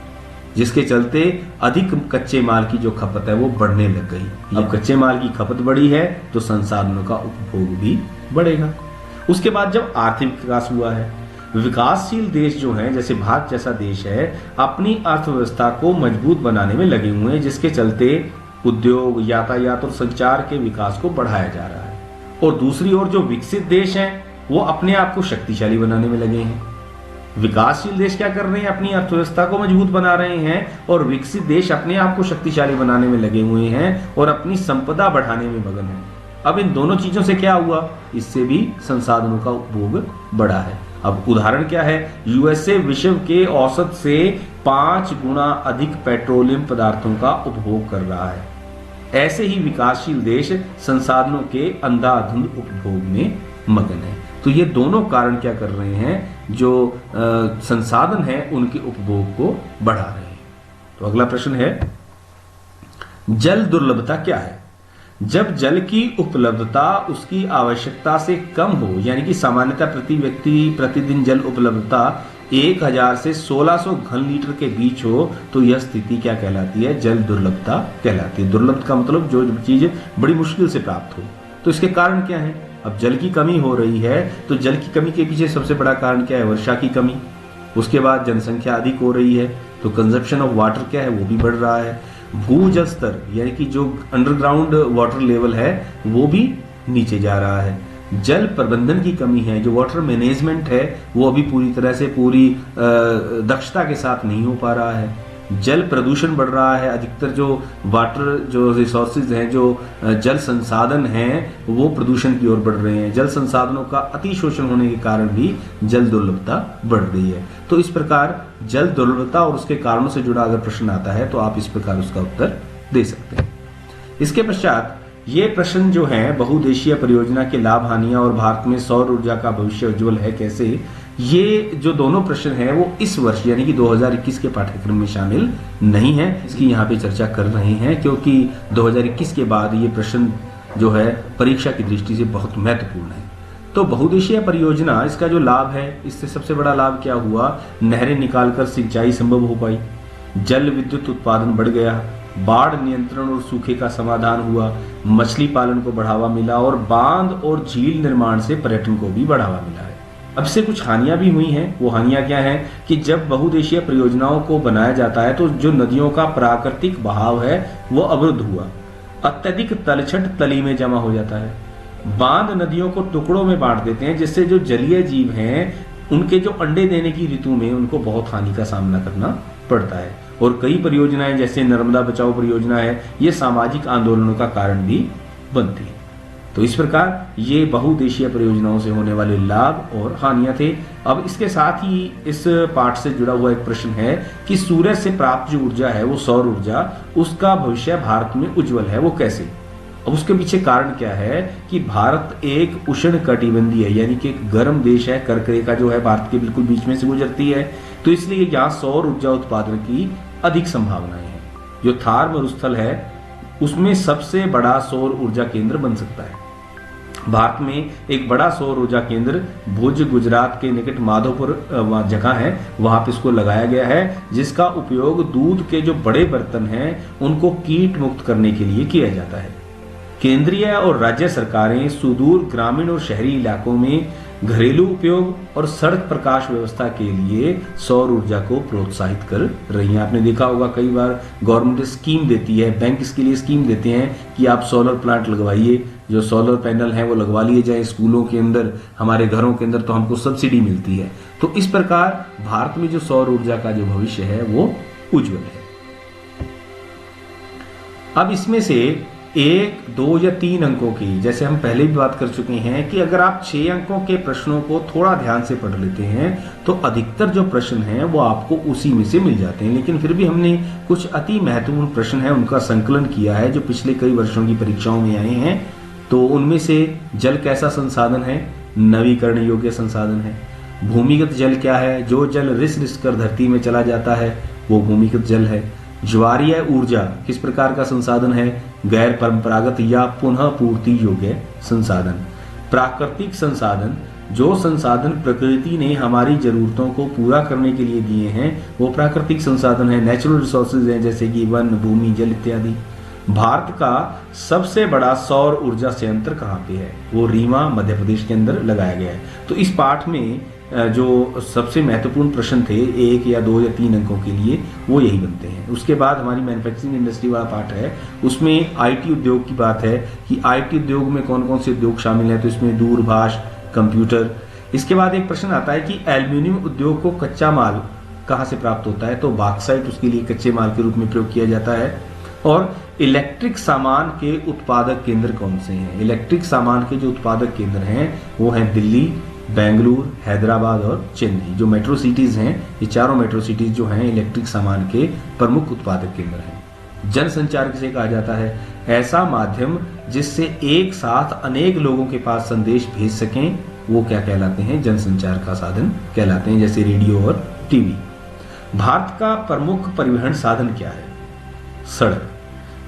जिसके चलते अधिक कच्चे माल की जो खपत है वो बढ़ने लग गई। अब कच्चे माल की खपत बढ़ी है तो संसाधनों का उपभोग भी बढ़ेगा। उसके बाद जब आर्थिक विकास हुआ है, विकासशील देश जो हैं, जैसे भारत जैसा देश है, अपनी अर्थव्यवस्था को मजबूत बनाने में लगे हुए हैं, जिसके चलते उद्योग, यातायात और संचार के विकास को बढ़ाया जा रहा है। और दूसरी ओर जो विकसित देश हैं, वो अपने आप को शक्तिशाली बनाने में लगे हैं। विकासशील देश क्या कर रहे हैं, अपनी अर्थव्यवस्था को मजबूत बना रहे हैं, और विकसित देश अपने आप को शक्तिशाली बनाने में लगे हुए हैं और अपनी संपदा बढ़ाने में मगन हैं। अब इन दोनों चीजों से क्या हुआ, इससे भी संसाधनों का उपभोग बढ़ा है। अब उदाहरण क्या है, यूएसए विश्व के औसत से 5 गुना अधिक पेट्रोलियम पदार्थों का उपभोग कर रहा है। ऐसे ही विकासशील देश संसाधनों के अंधाधुंध उपभोग में मगन है। तो ये दोनों कारण क्या कर रहे हैं, जो संसाधन है उनके उपभोग को बढ़ा रहे हैं। तो अगला प्रश्न है, जल दुर्लभता क्या है। जब जल की उपलब्धता उसकी आवश्यकता से कम हो, यानी कि सामान्यतः प्रति व्यक्ति प्रतिदिन जल उपलब्धता 1000 से 1600 घन लीटर के बीच हो, तो यह स्थिति क्या कहलाती है, जल दुर्लभता कहलाती है। दुर्लभ का मतलब जो चीज बड़ी मुश्किल से प्राप्त हो। तो इसके कारण क्या है, अब जल की कमी हो रही है, तो जल की कमी के पीछे सबसे बड़ा कारण क्या है, वर्षा की कमी। उसके बाद जनसंख्या अधिक हो रही है, तो कंजप्शन ऑफ वाटर क्या है, वो भी बढ़ रहा है। भूजल स्तर, यानी कि जो अंडरग्राउंड वाटर लेवल है, वो भी नीचे जा रहा है। जल प्रबंधन की कमी है, जो वाटर मैनेजमेंट है वो अभी पूरी तरह से पूरी दक्षता के साथ नहीं हो पा रहा है। जल प्रदूषण बढ़ रहा है, अधिकतर जो वाटर जो रिसोर्सेज हैं, जो जल संसाधन हैं, वो प्रदूषण की ओर बढ़ रहे हैं। जल संसाधनों का अतिशोषण होने के कारण भी जल दुर्लभता बढ़ रही है। तो इस प्रकार जल दुर्लभता और उसके कारणों से जुड़ा अगर प्रश्न आता है तो आप इस प्रकार उसका उत्तर दे सकते हैं। इसके पश्चात ये प्रश्न जो है बहुउद्देशीय परियोजना के लाभ हानियां और भारत में सौर ऊर्जा का भविष्य उज्जवल है कैसे, ये जो दोनों प्रश्न हैं वो इस वर्ष यानी कि 2021 के पाठ्यक्रम में शामिल नहीं है। इसकी यहाँ पे चर्चा कर रहे हैं क्योंकि 2021 के बाद ये प्रश्न जो है परीक्षा की दृष्टि से बहुत महत्वपूर्ण है। तो बहुउद्देशीय परियोजना, इसका जो लाभ है, इससे सबसे बड़ा लाभ क्या हुआ, नहरें निकालकर सिंचाई संभव हो पाई, जल विद्युत उत्पादन बढ़ गया, बाढ़ नियंत्रण और सूखे का समाधान हुआ, मछली पालन को बढ़ावा मिला और बांध और झील निर्माण से पर्यटन को भी बढ़ावा मिला है। अब से कुछ हानियां भी हुई हैं। वो हानियां क्या हैं कि जब बहुउद्देशीय परियोजनाओं को बनाया जाता है तो जो नदियों का प्राकृतिक बहाव है वो अवरुद्ध हुआ, अत्यधिक तलछट तली में जमा हो जाता है, बांध नदियों को टुकड़ों में बांट देते हैं, जिससे जो जलीय जीव हैं उनके जो अंडे देने की ऋतु में उनको बहुत हानि का सामना करना पड़ता है। और कई परियोजनाएं जैसे नर्मदा बचाओ परियोजना है, ये सामाजिक आंदोलनों का कारण भी बनती है। तो इस प्रकार ये बहुउद्देशीय परियोजनाओं से होने वाले लाभ और हानियां थे। अब इसके साथ ही इस पाठ से जुड़ा हुआ एक प्रश्न है कि सूर्य से प्राप्त जो ऊर्जा है वो सौर ऊर्जा, उसका भविष्य भारत में उज्जवल है, वो कैसे। अब उसके पीछे कारण क्या है कि भारत एक उष्ण कटिबंधीय है, यानी कि एक गर्म देश है, कर्क रेखा जो है भारत के बिल्कुल बीच में से गुजरती है, तो इसलिए यहाँ सौर ऊर्जा उत्पादन की अधिक संभावनाएं हैं। जो थार मरुस्थल है उसमें सबसे बड़ा सौर ऊर्जा केंद्र बन सकता है। भारत में एक बड़ा सौर ऊर्जा केंद्र भुज गुजरात के निकट माधोपुर जगह है, वहां पे इसको लगाया गया है, जिसका उपयोग दूध के जो बड़े बर्तन हैं उनको कीट मुक्त करने के लिए किया जाता है। केंद्रीय और राज्य सरकारें सुदूर ग्रामीण और शहरी इलाकों में घरेलू उपयोग और सड़क प्रकाश व्यवस्था के लिए सौर ऊर्जा को प्रोत्साहित कर रही हैं। आपने देखा होगा कई बार गवर्नमेंट स्कीम देती है, बैंक इसके लिए स्कीम देते हैं कि आप सोलर प्लांट लगवाइए, जो सोलर पैनल हैं वो लगवा लिए जाए स्कूलों के अंदर, हमारे घरों के अंदर, तो हमको सब्सिडी मिलती है। तो इस प्रकार भारत में जो सौर ऊर्जा का जो भविष्य है वो उज्जवल है। अब इसमें से 1, 2 या 3 अंकों की, जैसे हम पहले भी बात कर चुके हैं कि अगर आप 6 अंकों के प्रश्नों को थोड़ा ध्यान से पढ़ लेते हैं तो अधिकतर जो प्रश्न हैं वो आपको उसी में से मिल जाते हैं। लेकिन फिर भी हमने कुछ अति महत्वपूर्ण प्रश्न हैं उनका संकलन किया है जो पिछले कई वर्षों की परीक्षाओं में आए हैं। तो उनमें से जल कैसा संसाधन है, नवीकरण योग्य संसाधन है। भूमिगत जल क्या है, जो जल रिस रिस कर धरती में चला जाता है वो भूमिगत जल है। ज्वारीय ऊर्जा किस प्रकार का संसाधन है, गैर परंपरागत या पुनः पूर्ति योग्य संसाधन। प्राकृतिक संसाधन, जो संसाधन प्रकृति ने हमारी जरूरतों को पूरा करने के लिए दिए हैं वो प्राकृतिक संसाधन है, नेचुरल रिसोर्सेज हैं, जैसे कि वन, भूमि, जल इत्यादि। भारत का सबसे बड़ा सौर ऊर्जा संयंत्र कहाँ पे है, वो रीवा मध्य प्रदेश के अंदर लगाया गया है। तो इस पाठ में जो सबसे महत्वपूर्ण प्रश्न थे 1 या 2 या 3 अंकों के लिए वो यही बनते हैं। उसके बाद हमारी मैन्युफैक्चरिंग इंडस्ट्री वाला पार्ट है, उसमें आईटी उद्योग की बात है कि आईटी उद्योग में कौन कौन से उद्योग शामिल हैं, तो इसमें दूरभाष, कंप्यूटर। इसके बाद एक प्रश्न आता है कि एल्यूमिनियम उद्योग को कच्चा माल कहाँ से प्राप्त होता है, तो बॉक्साइट उसके लिए कच्चे माल के रूप में प्रयोग किया जाता है। और इलेक्ट्रिक सामान के उत्पादक केंद्र कौन से हैं, इलेक्ट्रिक सामान के जो उत्पादक केंद्र हैं वो हैं दिल्ली, बेंगलुरु, हैदराबाद और चेन्नई। जो मेट्रो सिटीज हैं, ये चारों मेट्रो सिटीज जो हैं इलेक्ट्रिक सामान के प्रमुख उत्पादक केंद्र हैं। जनसंचार किसे कहा जाता है, ऐसा माध्यम जिससे एक साथ अनेक लोगों के पास संदेश भेज सकें वो क्या कहलाते हैं, जनसंचार का साधन कहलाते हैं, जैसे रेडियो और टीवी। भारत का प्रमुख परिवहन साधन क्या है, सड़क।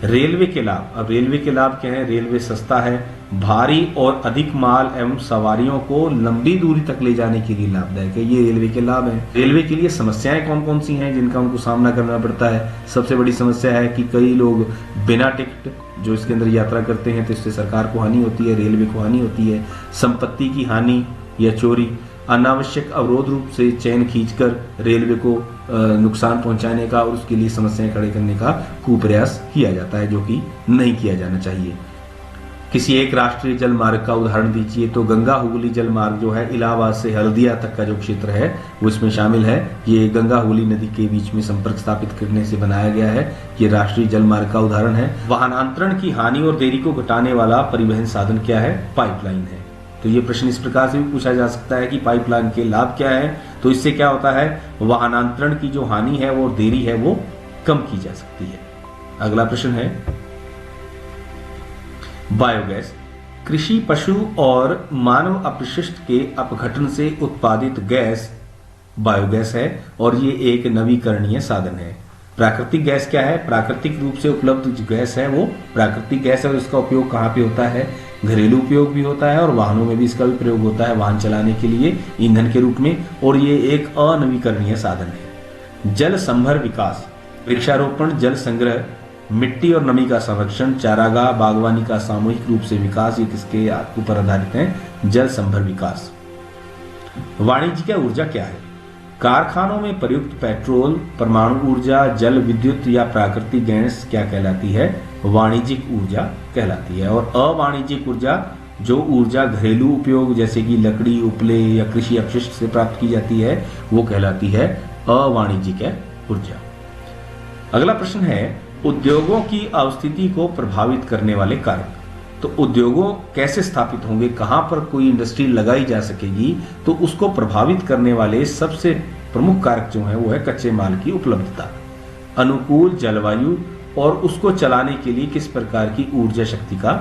रेलवे के लाभ, अब रेलवे के लाभ क्या है, रेलवे सस्ता है, भारी और अधिक माल एवं सवारियों को लंबी दूरी तक ले जाने के लिए लाभदायक है, ये रेलवे के लाभ हैं। रेलवे के लिए समस्याएं कौन कौन सी हैं जिनका उनको सामना करना पड़ता है, सबसे बड़ी समस्या है कि कई लोग बिना टिकट जो इसके अंदर यात्रा करते हैं तो इससे सरकार को हानि होती है, रेलवे को हानि होती है। संपत्ति की हानि या चोरी, अनावश्यक अवरोध रूप से चैन खींचकर रेलवे को नुकसान पहुंचाने का और उसके लिए समस्याएं खड़े करने का कुप्रयास किया जाता है, जो कि नहीं किया जाना चाहिए। किसी एक राष्ट्रीय जल मार्ग का उदाहरण दीजिए। तो गंगा हुगली जल मार्ग जो है इलाहाबाद से हल्दिया तक का जो क्षेत्र है वो इसमें शामिल है। ये गंगा हुगली नदी के बीच में संपर्क स्थापित करने से बनाया गया है। ये राष्ट्रीय जल मार्ग का उदाहरण है। वाहनांतरण की हानि और देरी को घटाने वाला परिवहन साधन क्या है? पाइपलाइन है। तो ये प्रश्न इस प्रकार से भी पूछा जा सकता है कि पाइपलाइन के लाभ क्या है? तो इससे क्या होता है, वाहनांतरण की जो हानि है वो देरी है वो कम की जा सकती है। अगला प्रश्न है बायोगैस। कृषि, पशु और मानव अपशिष्ट के अपघटन से उत्पादित गैस बायोगैस है और ये एक नवीकरणीय साधन है। प्राकृतिक गैस क्या है? प्राकृतिक रूप से उपलब्ध जो गैस है वो प्राकृतिक गैस है और इसका उपयोग कहाँ पे होता है? घरेलू उपयोग भी होता है और वाहनों में भी इसका भी प्रयोग होता है, वाहन चलाने के लिए ईंधन के रूप में, और ये एक अनवीकरणीय साधन है। जल संभर विकास, वृक्षारोपण, जल संग्रह, मिट्टी और नमी का संरक्षण, चारागाह, बागवानी का सामूहिक रूप से विकास, ये किसके ऊपर आधारित है? जल संभर विकास। वाणिज्यिक ऊर्जा क्या है? कारखानों में प्रयुक्त पेट्रोल, परमाणु ऊर्जा, जल विद्युत या प्राकृतिक गैस क्या कहलाती है? वाणिज्यिक ऊर्जा कहलाती है। और अवाणिज्यिक ऊर्जा, जो ऊर्जा घरेलू उपयोग जैसे कि लकड़ी, उपले या कृषि अपशिष्ट से प्राप्त की जाती है वो कहलाती है अवाणिज्यिक ऊर्जा। अगला प्रश्न है उद्योगों की अवस्थिति को प्रभावित करने वाले कारक। तो उद्योगों कैसे स्थापित होंगे, कहां पर कोई इंडस्ट्री लगाई जा सकेगी, तो उसको प्रभावित करने वाले सबसे प्रमुख कारक जो है वो है कच्चे माल की उपलब्धता, अनुकूल जलवायु और उसको चलाने के लिए किस प्रकार की ऊर्जा शक्ति का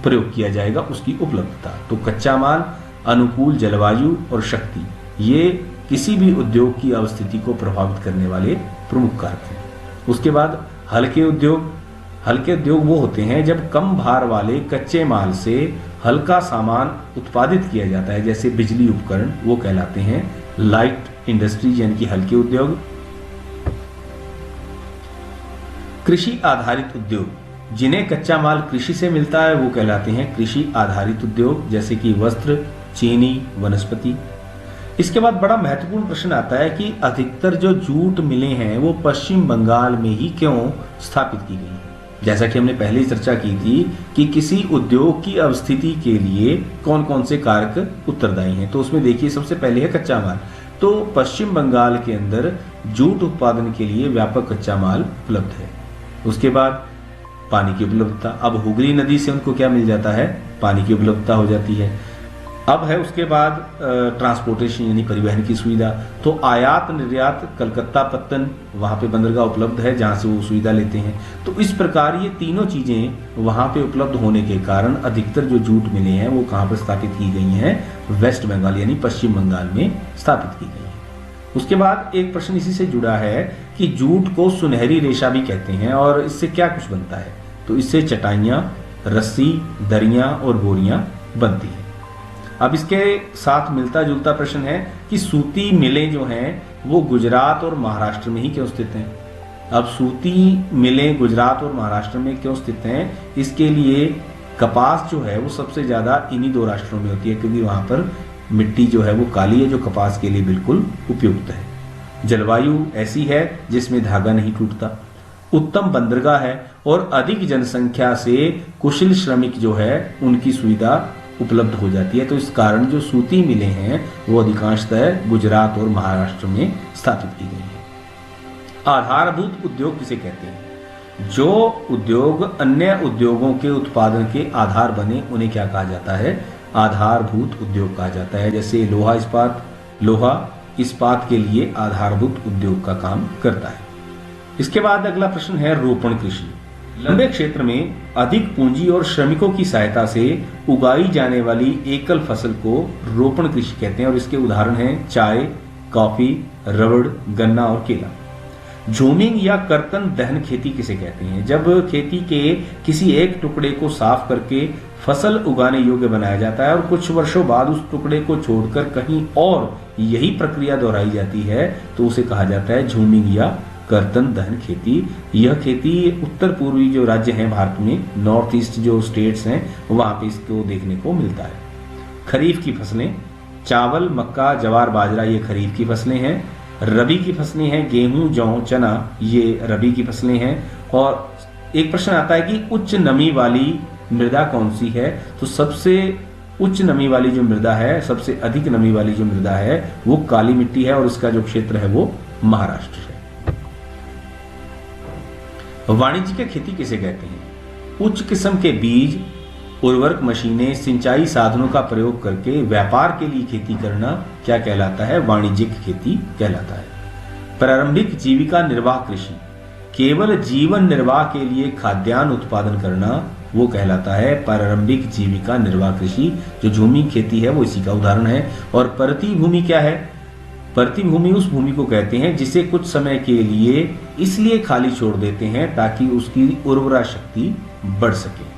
प्रयोग किया जाएगा, उसकी उपलब्धता। तो कच्चा माल, अनुकूल जलवायु और शक्ति, ये किसी भी उद्योग की अवस्थिति को प्रभावित करने वाले प्रमुख कारक हैं। उसके बाद हल्के उद्योग। हल्के उद्योग वो होते हैं जब कम भार वाले कच्चे माल से हल्का सामान उत्पादित किया जाता है, जैसे बिजली उपकरण, वो कहलाते हैं लाइट इंडस्ट्री यानी कि हल्के उद्योग। कृषि आधारित उद्योग, जिन्हें कच्चा माल कृषि से मिलता है वो कहलाते हैं कृषि आधारित उद्योग, जैसे कि वस्त्र, चीनी, वनस्पति। इसके बाद बड़ा महत्वपूर्ण प्रश्न आता है कि अधिकतर जो जूट मिलें हैं वो पश्चिम बंगाल में ही क्यों स्थापित की गई हैं। जैसा कि हमने पहले ही चर्चा की थी कि किसी उद्योग की अवस्थिति के लिए कौन कौन से कारक उत्तरदायी हैं, तो उसमें देखिए सबसे पहले है कच्चा माल। तो पश्चिम बंगाल के अंदर जूट उत्पादन के लिए व्यापक कच्चा माल उपलब्ध है। उसके बाद पानी की उपलब्धता, अब हुगली नदी से उनको क्या मिल जाता है? पानी की उपलब्धता हो जाती है। अब है उसके बाद ट्रांसपोर्टेशन यानी परिवहन की सुविधा। तो आयात निर्यात, कलकत्ता पत्तन, वहां पे बंदरगाह उपलब्ध है जहां से वो सुविधा लेते हैं। तो इस प्रकार ये तीनों चीजें वहां पे उपलब्ध होने के कारण अधिकतर जो जूट मिले हैं वो कहां पर स्थापित की गई हैं? वेस्ट बंगाल यानी पश्चिम बंगाल में स्थापित की गई है। उसके बाद एक प्रश्न इसी से जुड़ा है कि जूट को सुनहरी रेशा भी कहते हैं और इससे क्या कुछ बनता है? तो इससे चटाइयां, रस्सी, दरियां और बोरियां बनती हैं। अब इसके साथ मिलता जुलता प्रश्न है कि सूती मिलें जो हैं वो गुजरात और महाराष्ट्र में ही क्यों स्थित हैं? अब सूती मिलें गुजरात और महाराष्ट्र में क्यों स्थित हैं? इसके लिए कपास जो है वो सबसे ज्यादा इन्हीं दो राष्ट्रों में होती है, क्योंकि वहां पर मिट्टी जो है वो काली है, जो कपास के लिए बिल्कुल उपयुक्त है। जलवायु ऐसी है जिसमें धागा नहीं टूटता, उत्तम बंदरगाह है और अधिक जनसंख्या से कुशल श्रमिक जो है उनकी सुविधा उपलब्ध हो जाती है। तो इस कारण जो सूती मिलें हैं वो अधिकांशतः गुजरात और महाराष्ट्र में स्थापित की गई हैं। आधारभूत उद्योग किसे कहते हैं? जो उद्योग अन्य उद्योगों के उत्पादन के आधार बने उन्हें क्या कहा जाता है? आधारभूत उद्योग कहा जाता है। जैसे लोहा इस्पात, लोहा इस्पात के लिए आधारभूत उद्योग का काम करता है। इसके बाद अगला प्रश्न है रोपण कृषि। लंबे क्षेत्र में अधिक पूंजी और श्रमिकों की सहायता से उगाई जाने वाली एकल फसल को रोपण कृषि कहते हैं और इसके उदाहरण हैं चाय, कॉफी, रबड़, गन्ना और केला। झूमिंग या कर्तन दहन खेती किसे कहते हैं? जब खेती के किसी एक टुकड़े को साफ करके फसल उगाने योग्य बनाया जाता है और कुछ वर्षों बाद उस टुकड़े को छोड़कर कहीं और यही प्रक्रिया दोहराई जाती है तो उसे कहा जाता है झूमिंग या कर्तन दहन खेती। यह खेती उत्तर पूर्वी जो राज्य हैं भारत में, नॉर्थ ईस्ट जो स्टेट्स हैं वहां पे इसको देखने को मिलता है। खरीफ की फसलें, चावल, मक्का, जवार, बाजरा, ये खरीफ की फसलें हैं। रबी की फसलें हैं गेहूं, जौ, चना, ये रबी की फसलें हैं। और एक प्रश्न आता है कि उच्च नमी वाली मृदा कौन सी है, तो सबसे उच्च नमी वाली जो मृदा है, सबसे अधिक नमी वाली जो मृदा है वो काली मिट्टी है और उसका जो क्षेत्र है वो महाराष्ट्र है। वाणिज्यिक खेती किसे कहते हैं? उच्च किस्म के बीज, उर्वरक, मशीनें, सिंचाई साधनों का प्रयोग करके व्यापार के लिए खेती करना क्या कहलाता है? वाणिज्यिक खेती कहलाता है। प्रारंभिक जीविका निर्वाह कृषि, केवल जीवन निर्वाह के लिए खाद्यान्न उत्पादन करना, वो कहलाता है प्रारंभिक जीविका निर्वाह कृषि। जो झूमी खेती है वो इसी का उदाहरण है। और प्रतिभूमि क्या है? प्रतिभूमि उस भूमि को कहते हैं जिसे कुछ समय के लिए इसलिए खाली छोड़ देते हैं ताकि उसकी उर्वरा शक्ति बढ़ सके।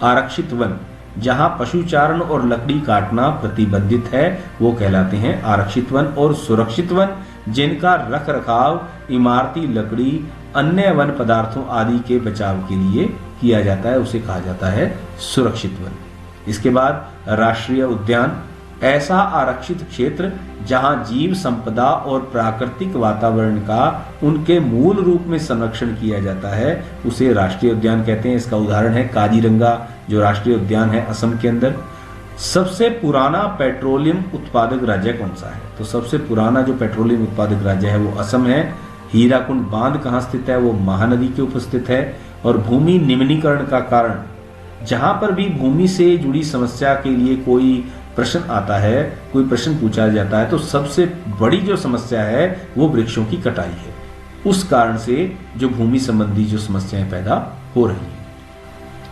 आरक्षित वन, जहां पशुचारण और लकड़ी काटना प्रतिबंधित है वो कहलाते हैं आरक्षित वन। और सुरक्षित वन, जिनका रख रखाव इमारती लकड़ी, अन्य वन पदार्थों आदि के बचाव के लिए किया जाता है, उसे कहा जाता है सुरक्षित वन। इसके बाद राष्ट्रीय उद्यान, ऐसा आरक्षित क्षेत्र जहां जीव संपदा और प्राकृतिक वातावरण का उनके मूल रूप में संरक्षण किया जाता है, उसे राष्ट्रीय उद्यान कहते हैं। इसका उदाहरण है काजीरंगा जो राष्ट्रीय उद्यान है असम के अंदर। सबसे पुराना पेट्रोलियम उत्पादक राज्य कौन सा है? तो सबसे पुराना जो पेट्रोलियम उत्पादक राज्य है वो असम है। हीराकुंड बांध कहाँ स्थित है? वो महानदी के ऊपर स्थित है। और भूमि निम्नीकरण का कारण, जहां पर भी भूमि से जुड़ी समस्या के लिए कोई प्रश्न आता है, कोई प्रश्न पूछा जाता है, तो सबसे बड़ी जो समस्या है वो वृक्षों की कटाई है। उस कारण से जो भूमि संबंधी जो समस्याएं पैदा हो रही हैं।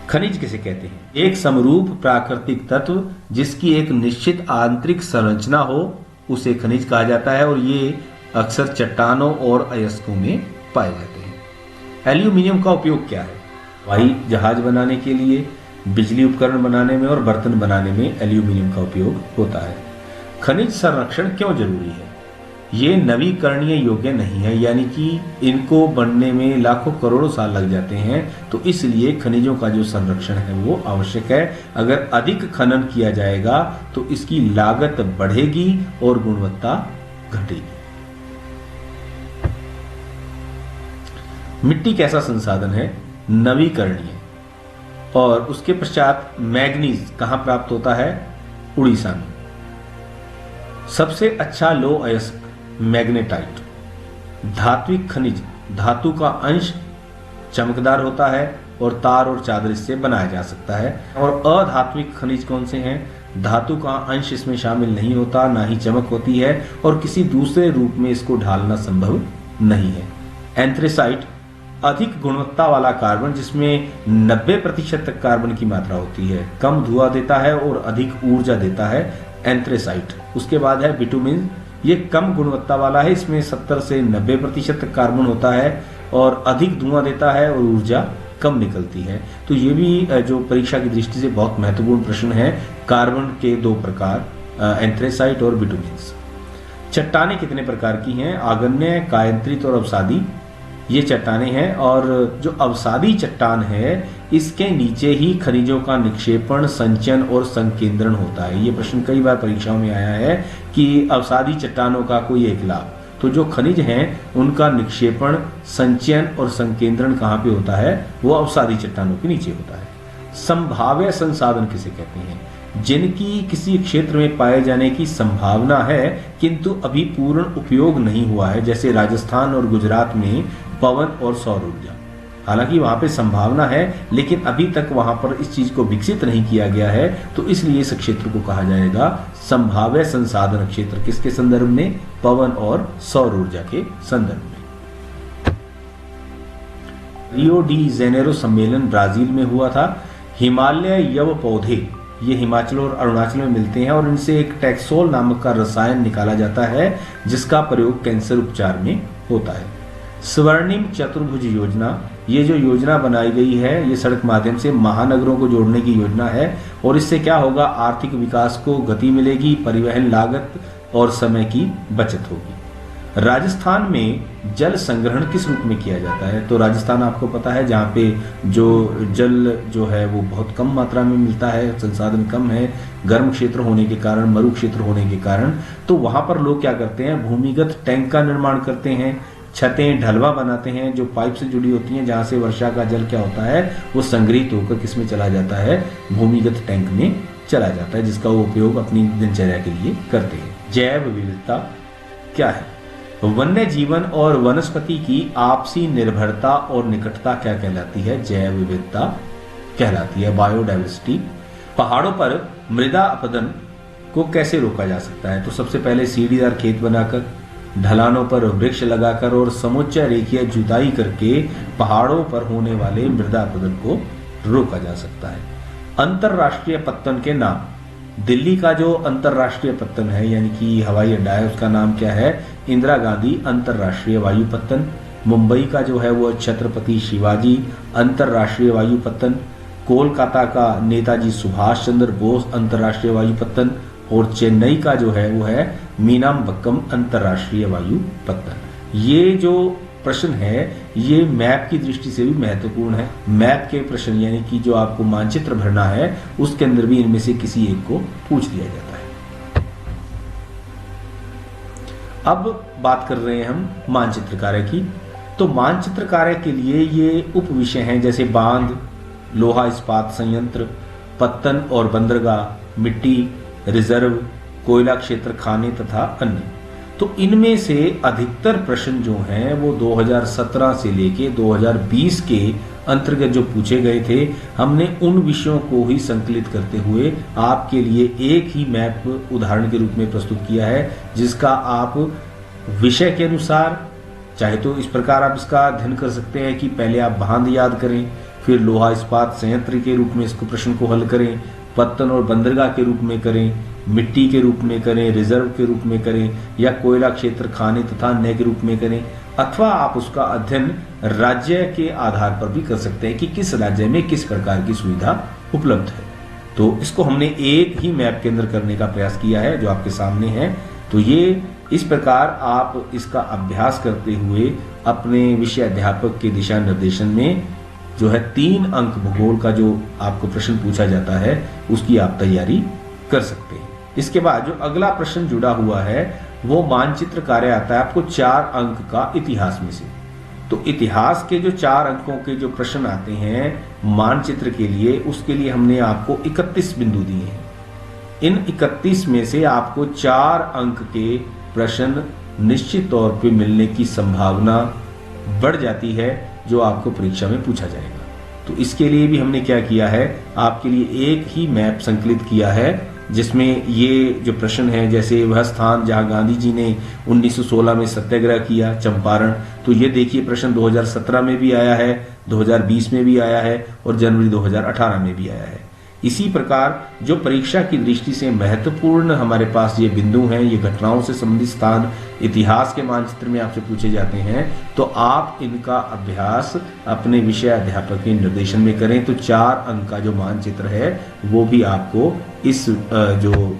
खनिज किसे कहते हैं? एक समरूप प्राकृतिक तत्व जिसकी एक निश्चित आंतरिक संरचना हो उसे खनिज कहा जाता है और ये अक्सर चट्टानों और अयस्कों में पाए जाते हैं। एल्यूमिनियम का उपयोग क्या है? हवाई जहाज बनाने के लिए, बिजली उपकरण बनाने में और बर्तन बनाने में एल्यूमिनियम का उपयोग होता है। खनिज संरक्षण क्यों जरूरी है? ये नवीकरणीय योग्य नहीं है, यानी कि इनको बनने में लाखों करोड़ों साल लग जाते हैं, तो इसलिए खनिजों का जो संरक्षण है वो आवश्यक है। अगर अधिक खनन किया जाएगा तो इसकी लागत बढ़ेगी और गुणवत्ता घटेगी। मिट्टी कैसा संसाधन है? नवीकरणीय। और उसके पश्चात मैग्नीज कहां प्राप्त होता है? उड़ीसा में। सबसे अच्छा लो अयस्क मैग्नेटाइट। धात्विक खनिज, धातु का अंश चमकदार होता है और तार और चादर इससे बनाया जा सकता है। और अधात्विक खनिज कौन से हैं? धातु का अंश इसमें शामिल नहीं होता, ना ही चमक होती है और किसी दूसरे रूप में इसको ढालना संभव नहीं है। एंथ्रेसाइट, अधिक गुणवत्ता वाला कार्बन जिसमें 90% तक कार्बन की मात्रा होती है, कम धुआं देता है और अधिक ऊर्जा देता है, एंथ्रेसाइट। उसके बाद है बिटुमिन, ये कम गुणवत्ता वाला है, इसमें 70 से 90% तक कार्बन होता है और अधिक धुआं देता है और ऊर्जा कम निकलती है। तो ये भी जो परीक्षा की दृष्टि से बहुत महत्वपूर्ण प्रश्न है। कार्बन के दो प्रकार, एंथ्रेसाइट और बिटुमिन्स। चट्टानें कितने प्रकार की हैं? आग्नेय, कायांतरित और अवसादी, ये चट्टानें हैं। और जो अवसादी चट्टान है इसके नीचे ही खनिजों का निक्षेपण, संचयन और संकेंद्रण होता है। ये प्रश्न कई बार परीक्षाओं में आया है कि अवसादी चट्टानों का कोई एक लाभ। तो जो खनिज हैं उनका निक्षेपण, संचयन और संकेंद्रण कहाँ पे होता है? वो अवसादी चट्टानों के नीचे होता है। संभाव्य संसाधन किसे कहते हैं? जिनकी किसी क्षेत्र में पाए जाने की संभावना है किंतु अभी पूर्ण उपयोग नहीं हुआ है, जैसे राजस्थान और गुजरात में पवन और सौर ऊर्जा। हालांकि वहां पे संभावना है लेकिन अभी तक वहां पर इस चीज को विकसित नहीं किया गया है, तो इसलिए इस क्षेत्र को कहा जाएगा संभाव्य संसाधन क्षेत्र। किसके संदर्भ में? पवन और सौर ऊर्जा के संदर्भ में। रियो डी जेनेरो सम्मेलन ब्राजील में हुआ था। हिमालय यव पौधे ये हिमाचल और अरुणाचल में मिलते हैं और इनसे एक टैक्सोल नामक का रसायन निकाला जाता है जिसका प्रयोग कैंसर उपचार में होता है। स्वर्णिम चतुर्भुज योजना, ये जो योजना बनाई गई है ये सड़क माध्यम से महानगरों को जोड़ने की योजना है और इससे क्या होगा? आर्थिक विकास को गति मिलेगी, परिवहन लागत और समय की बचत होगी। राजस्थान में जल संग्रहण किस रूप में किया जाता है? तो राजस्थान आपको पता है जहाँ पे जो जल जो है वो बहुत कम मात्रा में मिलता है, संसाधन कम है, गर्म क्षेत्र होने के कारण, मरु क्षेत्र होने के कारण, तो वहां पर लोग क्या करते हैं? भूमिगत टैंक का निर्माण करते हैं, छतें ढलवा बनाते हैं जो पाइप से जुड़ी होती हैं, जहां से वर्षा का जल क्या होता है वो संग्रहित होकर किसमें चला जाता है, भूमिगत टैंक में चला जाता है, जिसका वो उपयोग अपनी दिनचर्या के लिए करते हैं। जैव विविधता क्या है? वन्य जीवन और वनस्पति की आपसी निर्भरता और निकटता क्या कहलाती है? जैव विविधता कहलाती है, बायोडाइवर्सिटी। पहाड़ों पर मृदा अपरदन को कैसे रोका जा सकता है? तो सबसे पहले सीढ़ीदार खेत बनाकर, ढलानों पर वृक्ष लगाकर और समुच्चय रेखीय जुताई करके पहाड़ों पर होने वाले मृदा अपरदन को रोका जा सकता है। अंतरराष्ट्रीय पत्तन के नाम, दिल्ली का जो अंतरराष्ट्रीय पत्तन है यानी कि हवाई अड्डा है उसका नाम क्या है? इंदिरा गांधी अंतरराष्ट्रीय वायु पत्तन। मुंबई का जो है वो छत्रपति शिवाजी अंतरराष्ट्रीय वायु पत्तन। कोलकाता का नेताजी सुभाष चंद्र बोस अंतरराष्ट्रीय वायु पत्तन। और चेन्नई का जो है वो है मीनाम्बक्कम अंतरराष्ट्रीय वायु पत्तन। ये जो प्रश्न है ये मैप की दृष्टि से भी महत्वपूर्ण है। मैप के प्रश्न यानी कि जो आपको मानचित्र भरना है उसके अंदर भी इनमें से किसी एक को पूछ दिया जाता है। अब बात कर रहे हैं हम मानचित्र कार्य की। तो मानचित्र कार्य के लिए ये उप विषय हैं जैसे बांध, लोहा इस्पात संयंत्र, पत्तन और बंदरगाह, मिट्टी, रिजर्व, कोयला क्षेत्र, खाने तथा अन्य। तो इनमें से अधिकतर प्रश्न जो हैं वो 2017 से लेके 2020 के अंतर्गत जो पूछे गए थे, हमने उन विषयों को ही संकलित करते हुए आपके लिए एक ही मैप उदाहरण के रूप में प्रस्तुत किया है, जिसका आप विषय के अनुसार चाहे तो इस प्रकार आप इसका अध्ययन कर सकते हैं कि पहले आप बांध याद करें, फिर लोहा इस्पात संयंत्र के रूप में इसको प्रश्न को हल करें, पत्तन और बंदरगाह के रूप में करें, मिट्टी के रूप में करें, रिजर्व के रूप में करें, या कोयला क्षेत्र, खाने तथा अन्य के रूप में करें, अथवा आप उसका अध्ययन राज्य के आधार पर भी कर सकते हैं कि किस राज्य में किस प्रकार की सुविधा उपलब्ध है। तो इसको हमने एक ही मैप के अंदर करने का प्रयास किया है जो आपके सामने है। तो ये इस प्रकार आप इसका अभ्यास करते हुए अपने विषय अध्यापक के दिशा निर्देशन में जो है 3 अंक भूगोल का जो आपको प्रश्न पूछा जाता है उसकी आप तैयारी कर सकते हैं। इसके बाद जो अगला प्रश्न जुड़ा हुआ है वो मानचित्र कार्य आता है आपको 4 अंक का इतिहास में से। तो इतिहास के जो 4 अंकों के जो प्रश्न आते हैं मानचित्र के लिए, उसके लिए हमने आपको 31 बिंदु दिए हैं। इन 31 में से आपको 4 अंक के प्रश्न निश्चित तौर पे मिलने की संभावना बढ़ जाती है जो आपको परीक्षा में पूछा जाएगा। तो इसके लिए भी हमने क्या किया है, आपके लिए एक ही मैप संकलित किया है जिसमें ये जो प्रश्न है, जैसे वह स्थान जहां गांधी जी ने 1916 में सत्याग्रह किया, चंपारण, तो ये देखिए प्रश्न 2017 में भी आया है, 2020 में भी आया है और जनवरी 2018 में भी आया है। इसी प्रकार जो परीक्षा की दृष्टि से महत्वपूर्ण हमारे पास ये बिंदु हैं, ये घटनाओं से संबंधित स्थान इतिहास के मानचित्र में आपसे पूछे जाते हैं, तो आप इनका अभ्यास अपने विषय अध्यापक के निर्देशन में करें। तो 4 अंक का जो मानचित्र है वो भी आपको इस जो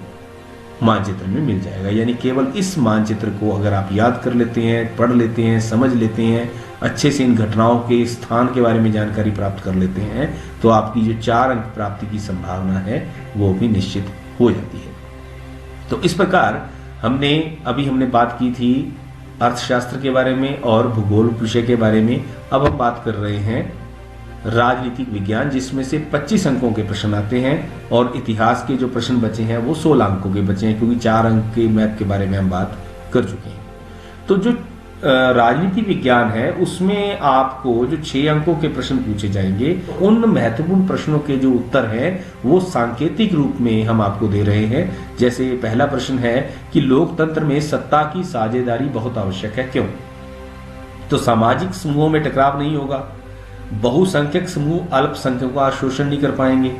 मानचित्र में मिल जाएगा। यानी केवल इस मानचित्र को अगर आप याद कर लेते हैं, पढ़ लेते हैं, समझ लेते हैं, अच्छे से इन घटनाओं के स्थान के बारे में जानकारी प्राप्त कर लेते हैं, तो आपकी जो 4 अंक प्राप्ति की संभावना है वो भी निश्चित हो जाती है। तो इस प्रकार हमने बात की थी अर्थशास्त्र के बारे में और भूगोल विषय के बारे में। अब हम बात कर रहे हैं राजनीतिक विज्ञान, जिसमें से 25 अंकों के प्रश्न आते हैं और इतिहास के जो प्रश्न बचे हैं वो 16 अंकों के बचे हैं, क्योंकि 4 अंक के मैप के बारे में हम बात कर चुके हैं। तो जो राजनीति विज्ञान है उसमें आपको जो 6 अंकों के प्रश्न पूछे जाएंगे, उन महत्वपूर्ण प्रश्नों के जो उत्तर हैं वो सांकेतिक रूप में हम आपको दे रहे हैं। जैसे पहला प्रश्न है कि लोकतंत्र में सत्ता की साझेदारी बहुत आवश्यक है, क्यों? तो सामाजिक समूहों में टकराव नहीं होगा, बहुसंख्यक समूह अल्पसंख्यकों का शोषण नहीं कर पाएंगे,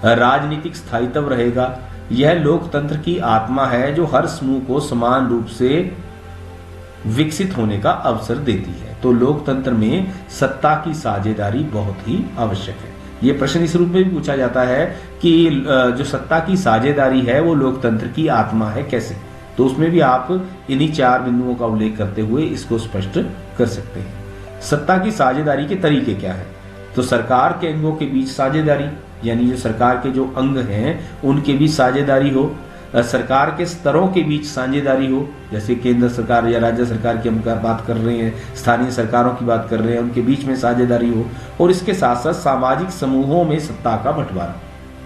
राजनीतिक स्थायित्व रहेगा, यह लोकतंत्र की आत्मा है जो हर समूह को समान रूप से विकसित होने का अवसर देती है। तो लोकतंत्र में सत्ता की साझेदारी बहुत ही आवश्यक है। ये प्रश्न इस रूप में भी पूछा जाता है कि जो सत्ता की साझेदारी है वो लोकतंत्र की आत्मा है, कैसे? तो उसमें भी आप इन्हीं 4 बिंदुओं का उल्लेख करते हुए इसको स्पष्ट कर सकते हैं। सत्ता की साझेदारी के तरीके क्या है? तो सरकार के अंगों के बीच साझेदारी, यानी जो सरकार के जो अंग हैं उनके बीच साझेदारी हो, सरकार के स्तरों के बीच साझेदारी हो, जैसे केंद्र सरकार या राज्य सरकार की हम बात कर रहे हैं, स्थानीय सरकारों की बात कर रहे हैं, उनके बीच में साझेदारी हो। और इसके साथ साथ सामाजिक समूहों में सत्ता का बंटवारा,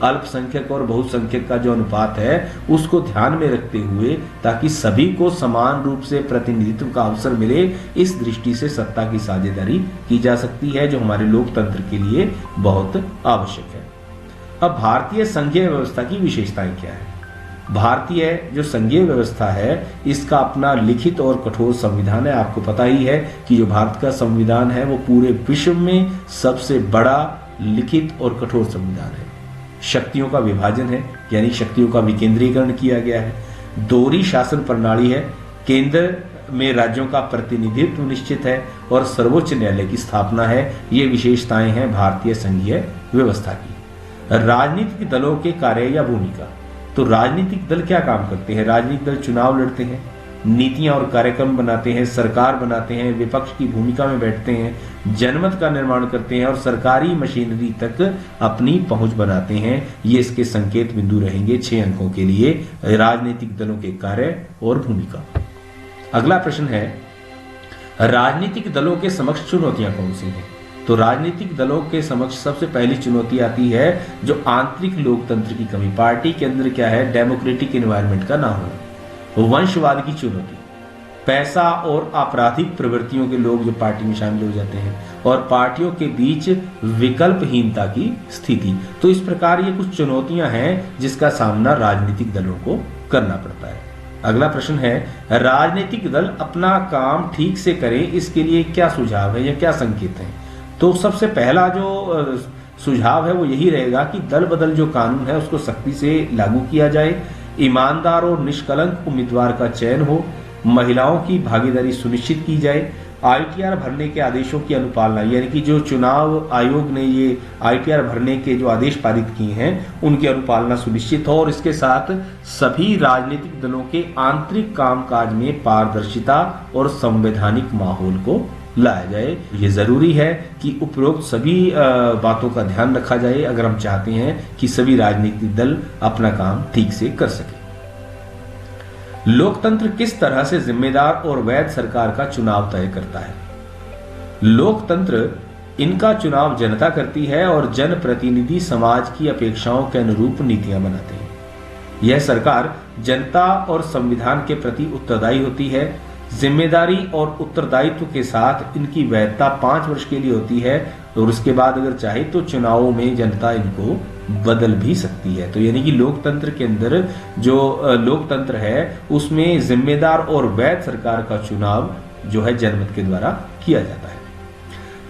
अल्पसंख्यक और बहुसंख्यक का जो अनुपात है उसको ध्यान में रखते हुए, ताकि सभी को समान रूप से प्रतिनिधित्व का अवसर मिले, इस दृष्टि से सत्ता की साझेदारी की जा सकती है, जो हमारे लोकतंत्र के लिए बहुत आवश्यक है। अब भारतीय संघीय व्यवस्था की विशेषताएं क्या है? भारतीय जो संघीय व्यवस्था है इसका अपना लिखित और कठोर संविधान है। आपको पता ही है कि जो भारत का संविधान है वो पूरे विश्व में सबसे बड़ा लिखित और कठोर संविधान है। शक्तियों का विभाजन है, यानी शक्तियों का विकेंद्रीकरण किया गया है। दोहरी शासन प्रणाली है, केंद्र में राज्यों का प्रतिनिधित्व निश्चित है और सर्वोच्च न्यायालय की स्थापना है। ये विशेषताएं हैं भारतीय संघीय व्यवस्था की। राजनीतिक दलों के कार्य या भूमिका, तो राजनीतिक दल क्या काम करते हैं? राजनीतिक दल चुनाव लड़ते हैं, नीतियां और कार्यक्रम बनाते हैं, सरकार बनाते हैं, विपक्ष की भूमिका में बैठते हैं, जनमत का निर्माण करते हैं और सरकारी मशीनरी तक अपनी पहुंच बनाते हैं। ये इसके संकेत बिंदु रहेंगे 6 अंकों के लिए, राजनीतिक दलों के कार्य और भूमिका। अगला प्रश्न है, राजनीतिक दलों के समक्ष चुनौतियां कौन सी हैं? तो राजनीतिक दलों के समक्ष सबसे पहली चुनौती आती है जो आंतरिक लोकतंत्र की कमी, पार्टी के अंदर क्या है, डेमोक्रेटिक एनवायरनमेंट का ना होना, वंशवाद की चुनौती, पैसा और आपराधिक प्रवृत्तियों के लोग जो पार्टी में शामिल हो जाते हैं, और पार्टियों के बीच विकल्पहीनता की स्थिति। तो इस प्रकार ये कुछ चुनौतियां हैं जिसका सामना राजनीतिक दलों को करना पड़ता है। अगला प्रश्न है, राजनीतिक दल अपना काम ठीक से करें, इसके लिए क्या सुझाव है या क्या संकेत है? तो सबसे पहला जो सुझाव है वो यही रहेगा कि दल बदल जो कानून है उसको सख्ती से लागू किया जाए, ईमानदार और निष्कलंक उम्मीदवार का चयन हो, महिलाओं की भागीदारी सुनिश्चित की जाए, आईटीआर भरने के आदेशों की अनुपालना, यानी कि जो चुनाव आयोग ने ये आईटीआर भरने के जो आदेश पारित किए हैं उनकी अनुपालना सुनिश्चित हो, और इसके साथ सभी राजनीतिक दलों के आंतरिक कामकाज में पारदर्शिता और संवैधानिक माहौल को लाया जाए। ये जरूरी है कि उपरोक्त सभी बातों का ध्यान रखा जाए अगर हम चाहते हैं कि सभी राजनीतिक दल अपना काम ठीक से कर सके। लोकतंत्र किस तरह से जिम्मेदार और वैध सरकार का चुनाव तय करता है? लोकतंत्र इनका चुनाव जनता करती है और जनप्रतिनिधि समाज की अपेक्षाओं के अनुरूप नीतियां बनाते हैं। यह सरकार जनता और संविधान के प्रति उत्तरदायी होती है। जिम्मेदारी और उत्तरदायित्व के साथ इनकी वैधता 5 वर्ष के लिए होती है और उसके बाद अगर चाहे तो चुनावों में जनता इनको बदल भी सकती है। तो यानी कि लोकतंत्र के अंदर जो लोकतंत्र है उसमें जिम्मेदार और वैध सरकार का चुनाव जो है जनमत के द्वारा किया जाता है।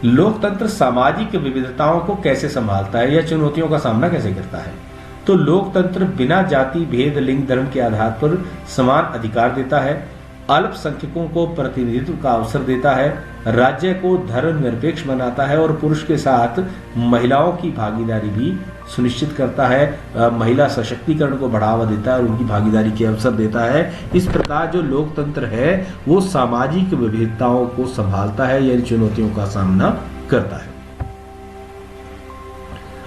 लोकतंत्र सामाजिक विविधताओं को कैसे संभालता है या चुनौतियों का सामना कैसे करता है? तो लोकतंत्र बिना जाति भेद लिंग धर्म के आधार पर समान अधिकार देता है, अल्पसंख्यकों को प्रतिनिधित्व का अवसर देता है, राज्य को धर्मनिरपेक्ष बनाता है और पुरुष के साथ महिलाओं की भागीदारी भी सुनिश्चित करता है, महिला सशक्तिकरण को बढ़ावा देता है और उनकी भागीदारी के अवसर देता है। इस प्रकार जो लोकतंत्र है वो सामाजिक विविधताओं को संभालता है, यानी चुनौतियों का सामना करता है।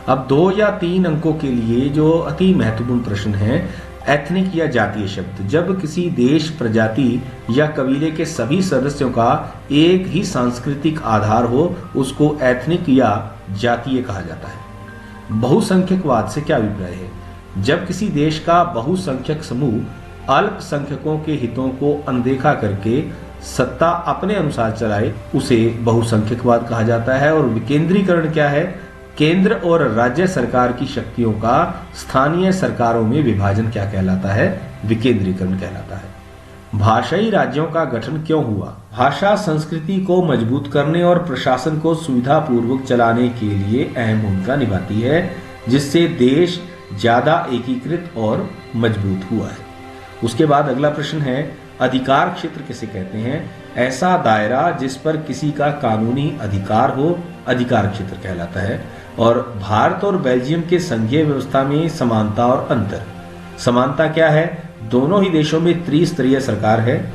अब 2 या 3 अंकों के लिए जो अति महत्वपूर्ण प्रश्न है, एथनिक या जातीय शब्द। जब किसी देश, प्रजाति या कबीले के सभी सदस्यों का एक ही सांस्कृतिक आधार हो उसको एथनिक या जातीय कहा जाता है। बहुसंख्यकवाद से क्या अभिप्राय है? जब किसी देश का बहुसंख्यक समूह अल्पसंख्यकों के हितों को अनदेखा करके सत्ता अपने अनुसार चलाए उसे बहुसंख्यकवाद कहा जाता है। और विकेंद्रीकरण क्या है? केंद्र और राज्य सरकार की शक्तियों का स्थानीय सरकारों में विभाजन क्या कहलाता है? विकेंद्रीकरण कहलाता है। भाषाई राज्यों का गठन क्यों हुआ? भाषा संस्कृति को मजबूत करने और प्रशासन को सुविधापूर्वक चलाने के लिए अहम भूमिका निभाती है, जिससे देश ज्यादा एकीकृत और मजबूत हुआ है। उसके बाद अगला प्रश्न है, अधिकार क्षेत्र किसे कहते हैं? ऐसा दायरा जिस पर किसी का कानूनी अधिकार हो अधिकार क्षेत्र कहलाता है। और भारत और बेल्जियम के संघीय व्यवस्था में समानता और अंतर। समानता क्या है? दोनों ही देशों में त्रिस्तरीय सरकार है।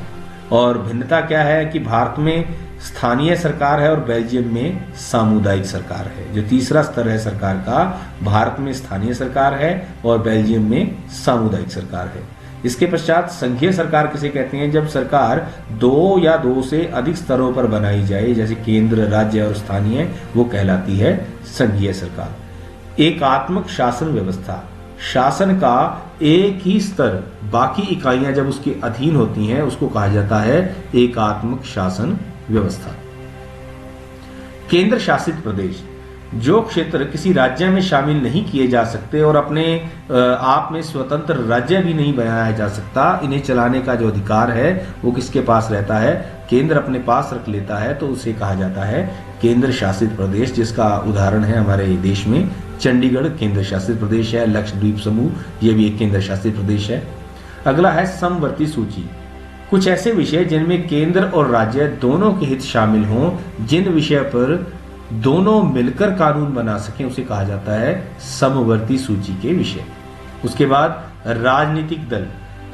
और भिन्नता क्या है कि भारत में स्थानीय सरकार है और बेल्जियम में सामुदायिक सरकार है। जो तीसरा स्तर है सरकार का, भारत में स्थानीय सरकार है और बेल्जियम में सामुदायिक सरकार है। इसके पश्चात संघीय सरकार किसे कहते हैं? जब सरकार दो या दो से अधिक स्तरों पर बनाई जाए, जैसे केंद्र, राज्य और स्थानीय, वो कहलाती है संघीय सरकार। एकात्मक शासन व्यवस्था, शासन का एक ही स्तर बाकी इकाइयां जब उसके अधीन होती हैं उसको कहा जाता है एकात्मक शासन व्यवस्था। केंद्र शासित प्रदेश, जो क्षेत्र किसी राज्य में शामिल नहीं किए जा सकते और अपने आप में स्वतंत्र राज्य भी नहीं बनाया जा सकता, इन्हें चलाने का जो अधिकार है वो किसके पास रहता है? केंद्र अपने पास रख लेता है, तो उसे कहा जाता है केंद्र शासित प्रदेश, जिसका उदाहरण है हमारे देश में चंडीगढ़ केंद्र शासित प्रदेश है, लक्षद्वीप समूह ये भी एक केंद्र शासित प्रदेश है। अगला है समवर्ती सूची, कुछ ऐसे विषय जिनमें केंद्र और राज्य दोनों के हित शामिल हों, जिन विषय पर दोनों मिलकर कानून बना सकें, उसे कहा जाता है समवर्ती सूची के विषय। उसके बाद राजनीतिक दल,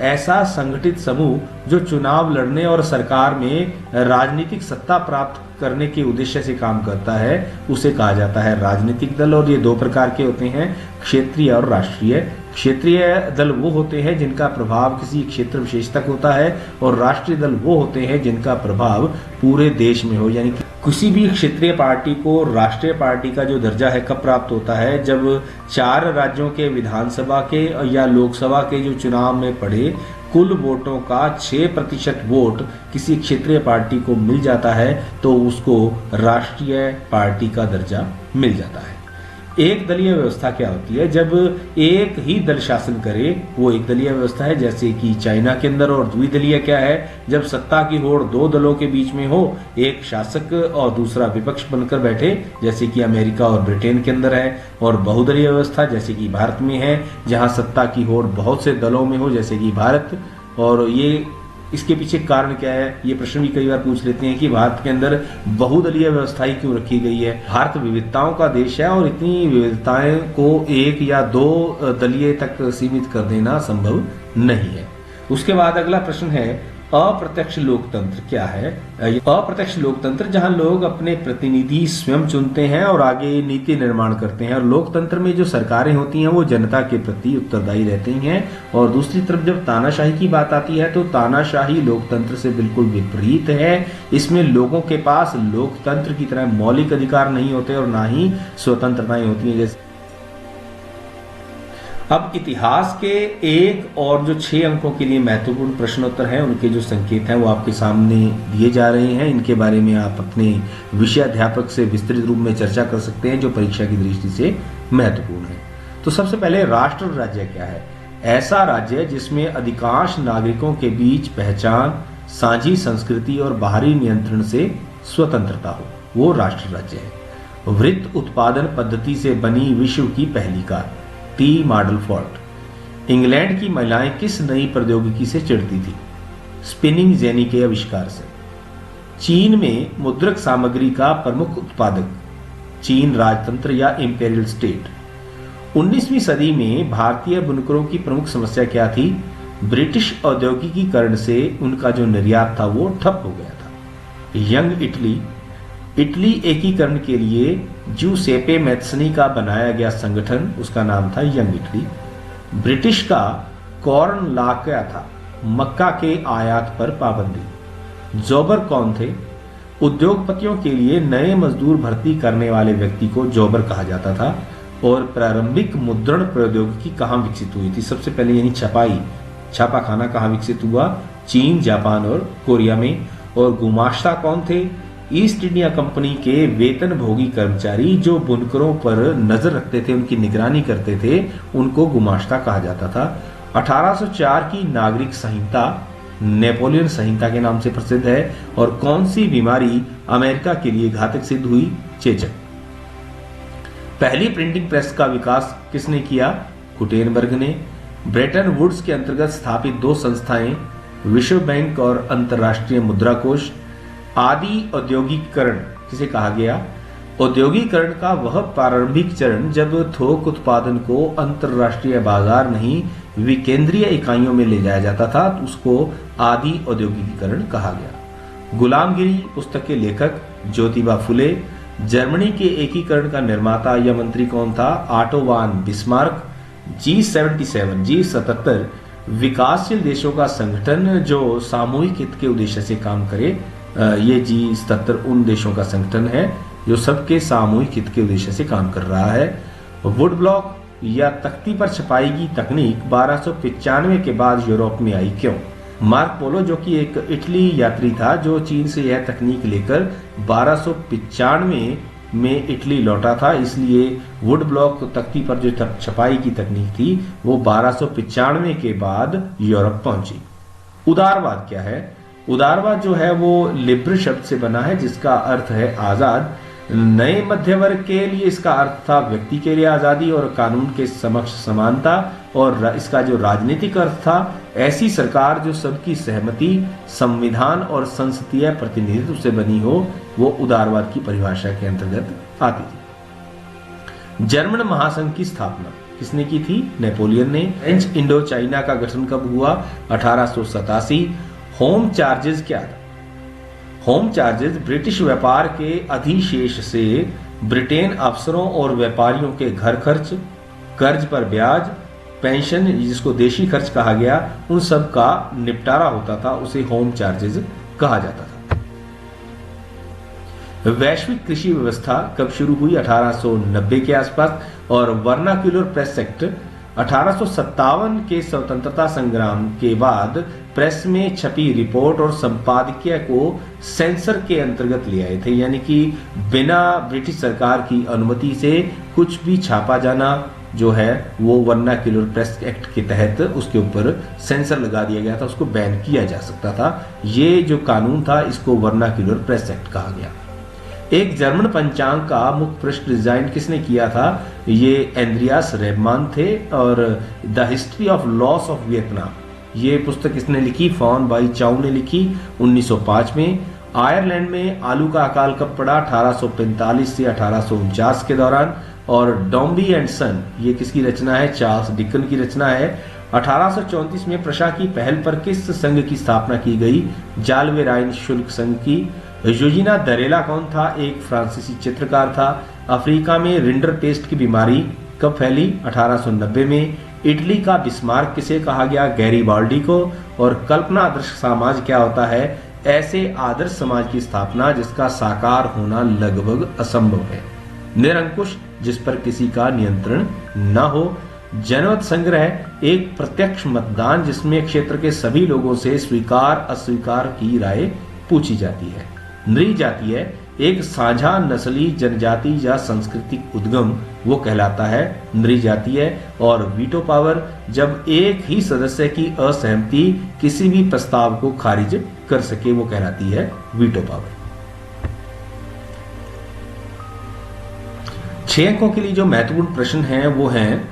ऐसा संगठित समूह जो चुनाव लड़ने और सरकार में राजनीतिक सत्ता प्राप्त करने के उद्देश्य से काम करता है, उसे कहा जाता है राजनीतिक दल। और ये दो प्रकार के होते हैं, क्षेत्रीय और राष्ट्रीय। क्षेत्रीय दल वो होते हैं जिनका प्रभाव किसी क्षेत्र विशेष तक होता है, और राष्ट्रीय दल वो होते हैं जिनका प्रभाव पूरे देश में हो। यानी कि किसी भी क्षेत्रीय पार्टी को राष्ट्रीय पार्टी का जो दर्जा है कब प्राप्त होता है? जब 4 राज्यों के विधानसभा के या लोकसभा के जो चुनाव में पड़े कुल वोटों का 6% वोट किसी क्षेत्रीय पार्टी को मिल जाता है, तो उसको राष्ट्रीय पार्टी का दर्जा मिल जाता है। एक दलीय व्यवस्था क्या होती है? जब एक ही दल शासन करे वो एक दलीय व्यवस्था है, जैसे कि चाइना के अंदर। और द्विदलीय क्या है? जब सत्ता की होड़ दो दलों के बीच में हो, एक शासक और दूसरा विपक्ष बनकर बैठे, जैसे कि अमेरिका और ब्रिटेन के अंदर है। और बहुदलीय व्यवस्था जैसे कि भारत में है, जहां सत्ता की होड़ बहुत से दलों में हो, जैसे कि भारत। और ये इसके पीछे कारण क्या है? ये प्रश्न भी कई बार पूछ लेते हैं कि भारत के अंदर बहुदलीय व्यवस्था ही क्यों रखी गई है? भारत विविधताओं का देश है और इतनी विविधताएं को एक या दो दलीय तक सीमित कर देना संभव नहीं है। उसके बाद अगला प्रश्न है अप्रत्यक्ष लोकतंत्र क्या है? अप्रत्यक्ष लोकतंत्र जहां लोग अपने प्रतिनिधि स्वयं चुनते हैं और आगे नीति निर्माण करते हैं। और लोकतंत्र में जो सरकारें होती हैं वो जनता के प्रति उत्तरदायी रहती हैं। और दूसरी तरफ जब तानाशाही की बात आती है तो तानाशाही लोकतंत्र से बिल्कुल विपरीत है। इसमें लोगों के पास लोकतंत्र की तरह मौलिक अधिकार नहीं होते और ना ही स्वतंत्रताएं होती हैं। जैसे अब इतिहास के एक और जो 6 अंकों के लिए महत्वपूर्ण प्रश्नोत्तर हैं, उनके जो संकेत हैं वो आपके सामने दिए जा रहे हैं। इनके बारे में आप अपने विषय अध्यापक से विस्तृत रूप में चर्चा कर सकते हैं, जो परीक्षा की दृष्टि से महत्वपूर्ण है। तो सबसे पहले राष्ट्र राज्य क्या है? ऐसा राज्य जिसमें अधिकांश नागरिकों के बीच पहचान, साझी संस्कृति और बाहरी नियंत्रण से स्वतंत्रता हो, वो राष्ट्र राज्य है। वृत्त उत्पादन पद्धति से बनी विश्व की पहली car, T model fort. England की महिलाएं किस नई प्रौद्योगिकी से चिढ़ती थी? स्पिनिंग जेनी के आविष्कार से। चीन में मुद्रक सामग्री का प्रमुख उत्पादक, चीन राजतंत्र या इंपेरियल स्टेट। 19वीं सदी में भारतीय बुनकरों की प्रमुख समस्या क्या थी? ब्रिटिश औद्योगिकीकरण से उनका जो निर्यात था वो ठप हो गया था। यंग इटली, इटली एकीकरण के लिए जूसेपे मैत्सनी का बनाया गया संगठन, उसका नाम था यंग इटली। ब्रिटिश का कॉर्न लॉ क्या था? मक्का के आयात पर पाबंदी। जॉबर कौन थे? उद्योगपतियों के लिए नए मजदूर भर्ती करने वाले व्यक्ति को जॉबर कहा जाता था। और प्रारंभिक मुद्रण प्रौद्योगिकी कहाँ विकसित हुई थी? सबसे पहले यानी छपाई, छापाखाना कहाँ विकसित हुआ? चीन, जापान और कोरिया में। और गुमाश्ता कौन थे? ईस्ट इंडिया कंपनी के वेतनभोगी कर्मचारी जो बुनकरों पर नजर रखते थे, उनकी निगरानी करते थे, उनको गुमाश्ता कहा जाता था। 1804 की नागरिक संहिता नेपोलियन संहिता के नाम से प्रसिद्ध है। और कौन सी बीमारी अमेरिका के लिए घातक सिद्ध हुई? चेचक। पहली प्रिंटिंग प्रेस का विकास किसने किया? गुटेनबर्ग ने। ब्रेटन वुड्स के अंतर्गत स्थापित 2 संस्थाएं, विश्व बैंक और अंतर्राष्ट्रीय मुद्रा कोष। आदि औद्योगिकीकरण किसे कहा गया? औद्योगिकीकरण का वह प्रारंभिक चरण जब थोक उत्पादन को अंतर्राष्ट्रीय बाजार नहीं विकेंद्रीय इकाइयों में ले जाया जाता था, तो उसको आदि औद्योगिकीकरण कहा गया। गुलामगिरी पुस्तक के लेखक ज्योतिबा फुले। जर्मनी के एकीकरण का निर्माता या मंत्री कौन था? ऑटो वान बिस्मार्क। G77 विकासशील देशों का संगठन जो सामूहिक हित के उद्देश्य से काम करे। ये G77 उन देशों का संगठन है जो सबके सामूहिक हित के उद्देश्य से काम कर रहा है। वुड ब्लॉक या तख्ती पर छपाई की तकनीक 1295 के बाद यूरोप में आई, क्यों? मार्क पोलो जो कि एक इटली यात्री था, जो चीन से यह तकनीक लेकर 1295 में इटली लौटा था, इसलिए वुड ब्लॉक तख्ती पर जो छपाई की तकनीक थी वो 1295 के बाद यूरोप पहुंची। उदारवाद क्या है? उदारवाद जो है वो लिबरल शब्द से बना है जिसका अर्थ है आजाद। नए मध्य वर्ग के लिए इसका अर्थ था व्यक्ति के लिए आजादी और कानून के समक्ष समानता, और इसका जो राजनीतिक अर्थ था ऐसी सरकार जो सबकी सहमति, संविधान और संसदीय प्रतिनिधित्व से बनी हो, वो उदारवाद की परिभाषा के अंतर्गत आती थी। जर्मन महासंघ की स्थापना किसने की थी? नेपोलियन ने। फ्रेंच इंडो चाइना का गठन कब हुआ? 1887। होम चार्जेस क्या था? होम चार्जेस ब्रिटिश व्यापार के अधिशेष से ब्रिटेन अफसरों और व्यापारियों के घर खर्च, कर्ज पर ब्याज, पेंशन जिसको देशी खर्च कहा गया, उन सब का निपटारा होता था, उसे होम चार्जेस कहा जाता था। वैश्विक कृषि व्यवस्था कब शुरू हुई? 1890 के आसपास। और वर्नाक्युलर प्रेस एक्ट 1857 के स्वतंत्रता संग्राम के बाद प्रेस में छपी रिपोर्ट और संपादकीय को सेंसर के अंतर्गत ले आए थे, यानी कि बिना ब्रिटिश सरकार की अनुमति से कुछ भी छापा जाना जो है वो वर्नाक्युलर प्रेस एक्ट के तहत उसके ऊपर सेंसर लगा दिया गया था, उसको बैन किया जा सकता था। ये जो कानून था इसको वर्नाक्युलर प्रेस एक्ट कहा गया। एक जर्मन पंचांग का मुख्य पृष्ठ डिजाइन किसने किया था? ये एंड्रियास रेबमान थे। और the history of loss of Vietnam, ये पुस्तक किसने लिखी? फॉन बाई चाउ ने लिखी 1905 में। आयरलैंड में आलू का अकाल कब पड़ा? 1845 से 1849 के दौरान। और डॉम्बी एंड सन, ये किसकी रचना है? चार्ल्स डिकन की रचना है। 1834 में प्रशा की पहल पर किस संघ की स्थापना की गई? जालवे राइन शुल्क संघ की। यूजीना दरेला कौन था? एक फ्रांसीसी चित्रकार था। अफ्रीका में रिंडर पेस्ट की बीमारी कब फैली? 1890 में। इटली का बिस्मार्क किसे कहा गया? गैरीबाल्डी को। और कल्पना आदर्श समाज क्या होता है? ऐसे आदर्श समाज की स्थापना जिसका साकार होना लगभग असंभव है। निरंकुश, जिस पर किसी का नियंत्रण न हो। जनमत संग्रह, एक प्रत्यक्ष मतदान जिसमें क्षेत्र के सभी लोगों से स्वीकार अस्वीकार की राय पूछी जाती है। नृजातीय, एक साझा नस्ली जनजाति या सांस्कृतिक उद्गम, वो कहलाता है नृजातीय। और वीटो पावर, जब एक ही सदस्य की असहमति किसी भी प्रस्ताव को खारिज कर सके, वो कहलाती है वीटो पावर। 6 अंकों के लिए जो महत्वपूर्ण प्रश्न हैं वो हैं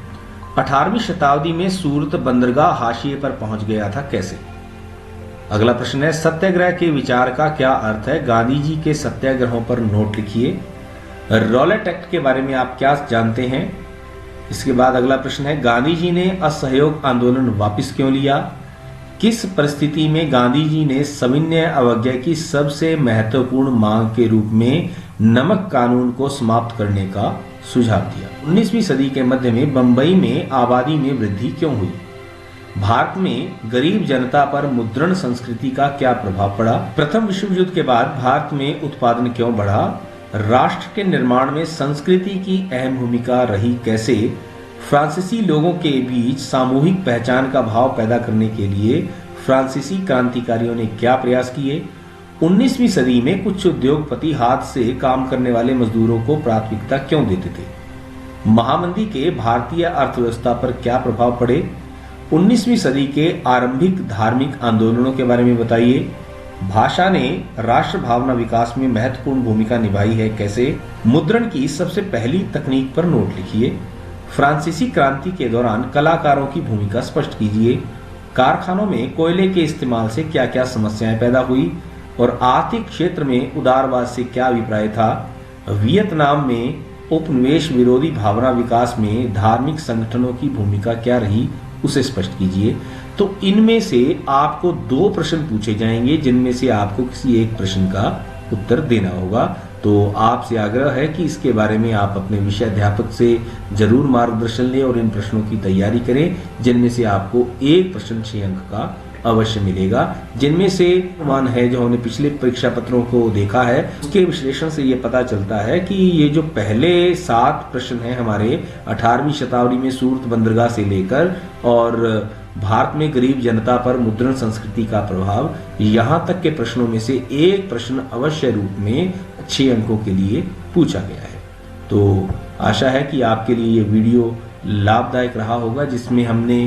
18वीं शताब्दी में सूरत बंदरगाह हाशिए पर पहुंच गया था, कैसे? अगला प्रश्न है सत्याग्रह के विचार का क्या अर्थ है? गांधी जी के सत्याग्रहों पर नोट लिखिए। रॉलेट एक्ट के बारे में आप क्या जानते हैं? इसके बाद अगला प्रश्न है गांधी जी ने असहयोग आंदोलन वापस क्यों लिया? किस परिस्थिति में गांधी जी ने सविनय अवज्ञा की सबसे महत्वपूर्ण मांग के रूप में नमक कानून को समाप्त करने का सुझाव दिया? 19वीं सदी के मध्य में बंबई में आबादी में वृद्धि क्यों हुई? भारत में गरीब जनता पर मुद्रण संस्कृति का क्या प्रभाव पड़ा? प्रथम विश्व युद्ध के बाद भारत में उत्पादन क्यों बढ़ा? राष्ट्र के निर्माण में संस्कृति की अहम भूमिका रही, कैसे? फ्रांसीसी लोगों के बीच सामूहिक पहचान का भाव पैदा करने के लिए फ्रांसीसी क्रांतिकारियों ने क्या प्रयास किए? 19वीं सदी में कुछ उद्योगपति हाथ से काम करने वाले मजदूरों को प्राथमिकता क्यों देते थे? महामंदी के भारतीय अर्थव्यवस्था पर क्या प्रभाव पड़े? 19वीं सदी के आरंभिक धार्मिक आंदोलनों के बारे में बताइए। भाषा ने राष्ट्र भावना विकास में महत्वपूर्ण भूमिका निभाई है, कैसे? मुद्रण की सबसे पहली तकनीक पर नोट लिखिए। फ्रांसीसी क्रांति के दौरान कलाकारों की भूमिका स्पष्ट कीजिए। कारखानों में कोयले के इस्तेमाल से क्या क्या समस्याएं पैदा हुई? और आर्थिक क्षेत्र में उदारवाद से क्या अभिप्राय था? वियतनाम में उपनिवेश विरोधी भावना विकास में धार्मिक संगठनों की भूमिका क्या रही, उसे स्पष्ट कीजिए। तो इनमें से आपको 2 प्रश्न पूछे जाएंगे जिनमें से आपको किसी एक प्रश्न का उत्तर देना होगा। तो आपसे आग्रह है कि इसके बारे में आप अपने विषय अध्यापक से जरूर मार्गदर्शन लें और इन प्रश्नों की तैयारी करें, जिनमें से आपको एक प्रश्न 6 अंक का अवश्य मिलेगा। जिनमें से मान है जो हमने पिछले परीक्षा पत्रों को देखा है, उसके विश्लेषण से ये पता चलता है कि ये जो पहले 7 प्रश्न हैं हमारे 18वीं शताब्दी में सूरत बंदरगाह से लेकर और भारत में गरीब जनता पर मुद्रण संस्कृति का प्रभाव, यहाँ तक के प्रश्नों में से एक प्रश्न अवश्य रूप में 6 अंकों के लिए पूछा गया है। तो आशा है कि आपके लिए ये वीडियो लाभदायक रहा होगा, जिसमें हमने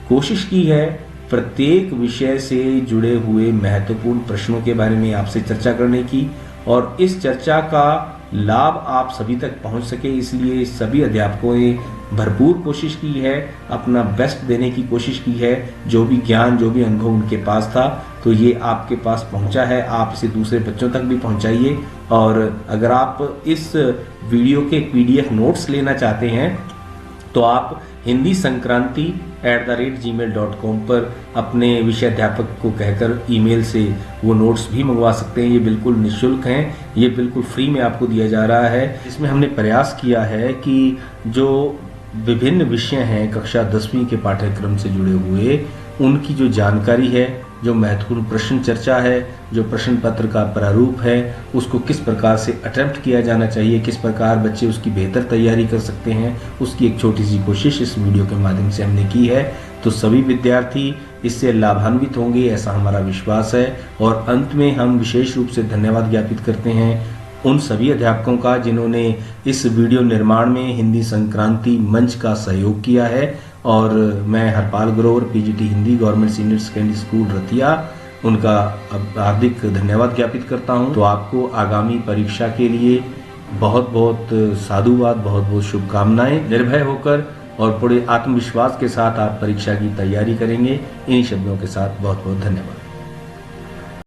कोशिश की है प्रत्येक विषय से जुड़े हुए महत्वपूर्ण प्रश्नों के बारे में आपसे चर्चा करने की, और इस चर्चा का लाभ आप सभी तक पहुंच सके, इसलिए सभी अध्यापकों ने भरपूर कोशिश की है, अपना बेस्ट देने की कोशिश की है। जो भी ज्ञान, जो भी अनुभव उनके पास था, तो ये आपके पास पहुंचा है। आप इसे दूसरे बच्चों तक भी पहुंचाइए। और अगर आप इस वीडियो के PDF नोट्स लेना चाहते हैं तो आप हिंदी संक्रांति @gmail.com पर अपने विषय अध्यापक को कहकर ईमेल से वो नोट्स भी मंगवा सकते हैं। ये बिल्कुल निःशुल्क हैं, ये बिल्कुल फ्री में आपको दिया जा रहा है। इसमें हमने प्रयास किया है कि जो विभिन्न विषय हैं कक्षा 10वीं के पाठ्यक्रम से जुड़े हुए, उनकी जो जानकारी है, जो महत्वपूर्ण प्रश्न चर्चा है, जो प्रश्न पत्र का प्रारूप है, उसको किस प्रकार से अटेम्प्ट किया जाना चाहिए, किस प्रकार बच्चे उसकी बेहतर तैयारी कर सकते हैं, उसकी एक छोटी सी कोशिश इस वीडियो के माध्यम से हमने की है। तो सभी विद्यार्थी इससे लाभान्वित होंगे, ऐसा हमारा विश्वास है। और अंत में हम विशेष रूप से धन्यवाद ज्ञापित करते हैं उन सभी अध्यापकों का जिन्होंने इस वीडियो निर्माण में हिंदी संक्रांति मंच का सहयोग किया है। और मैं Harpal Grover, PGT Hindi, government senior secondary school Ratia, उनका हार्दिक धन्यवाद ज्ञापित करता हूं। तो आपको आगामी परीक्षा के लिए बहुत बहुत साधुवाद, बहुत बहुत शुभकामनाएं। निर्भय होकर और पूरे आत्मविश्वास के साथ आप परीक्षा की तैयारी करेंगे। इन शब्दों के साथ बहुत बहुत धन्यवाद।